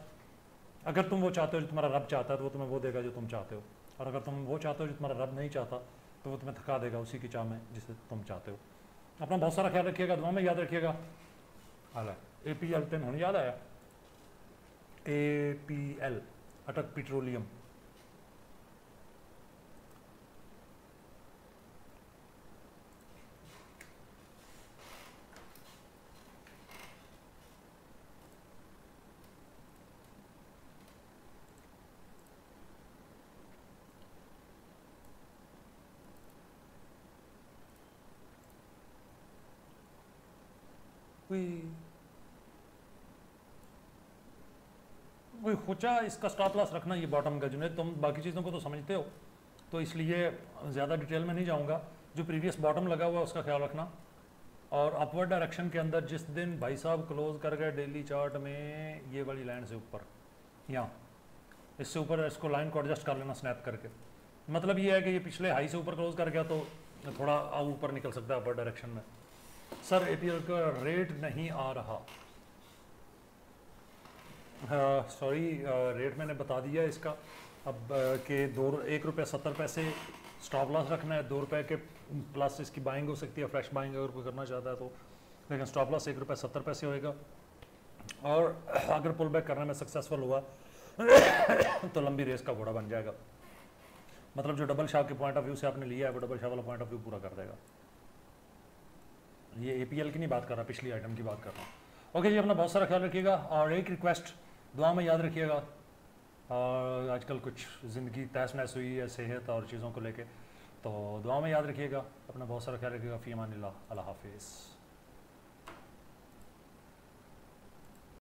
अगर तुम वो चाहते हो जो तुम्हारा रब चाहता है तो वो तुम्हें वो देगा जो तुम चाहते हो, और अगर तुम वो चाहते हो जो तुम्हारा रब नहीं चाहता तो वो तुम्हें थका देगा उसी की चाह में जिसे तुम चाहते हो। अपना बहुत सारा ख्याल रखिएगा, दुआ में याद रखिएगा। हाल APL 10 होने याद आया, APL अटक पेट्रोलियम। कोई खुचा इसका स्टॉप लॉस रखना ये बॉटम का, जुनेद तुम बाकी चीज़ों को तो समझते हो तो इसलिए ज़्यादा डिटेल में नहीं जाऊंगा। जो प्रीवियस बॉटम लगा हुआ है उसका ख्याल रखना। और अपवर्ड डायरेक्शन के अंदर जिस दिन भाई साहब क्लोज कर गए डेली चार्ट में ये वाली लाइन से ऊपर, यहाँ इससे ऊपर, इसको लाइन को एडजस्ट कर लेना स्नैप करके। मतलब ये है कि ये पिछले हाई से ऊपर क्लोज कर गया तो थोड़ा ऊपर निकल सकता है अपवर्ड डायरेक्शन में। सर APL का रेट नहीं आ रहा, सॉरी रेट मैंने बता दिया इसका। अब कि 1 रुपये 70 पैसे स्टॉप लॉस रखना है, 2 रुपये के प्लस इसकी बाइंग हो सकती है, फ्रेश बाइंग अगर कोई करना चाहता है तो, लेकिन स्टॉप लॉस 1 रुपये 70 पैसे होएगा। और अगर पुल बैक करने में सक्सेसफुल हुआ तो लंबी रेस का घोड़ा बन जाएगा। मतलब जो डबल शॉट के पॉइंट ऑफ व्यू से आपने लिया है वो डबल शॉट वाला पॉइंट ऑफ व्यू पूरा कर देगा। ये APL की नहीं बात कर रहा, पिछली आइटम की बात कर रहा हूँ। ओके जी, अपना बहुत सारा ख्याल रखिएगा और एक रिक्वेस्ट, दुआ में याद रखिएगा। और आजकल कुछ ज़िंदगी तहस नहस हुई है सेहत और चीज़ों को लेके, तो दुआ में याद रखिएगा, अपना बहुत सारा ख्याल रखिएगा। फ़ी अमानिल्लाह, अल्लाह हाफिज़।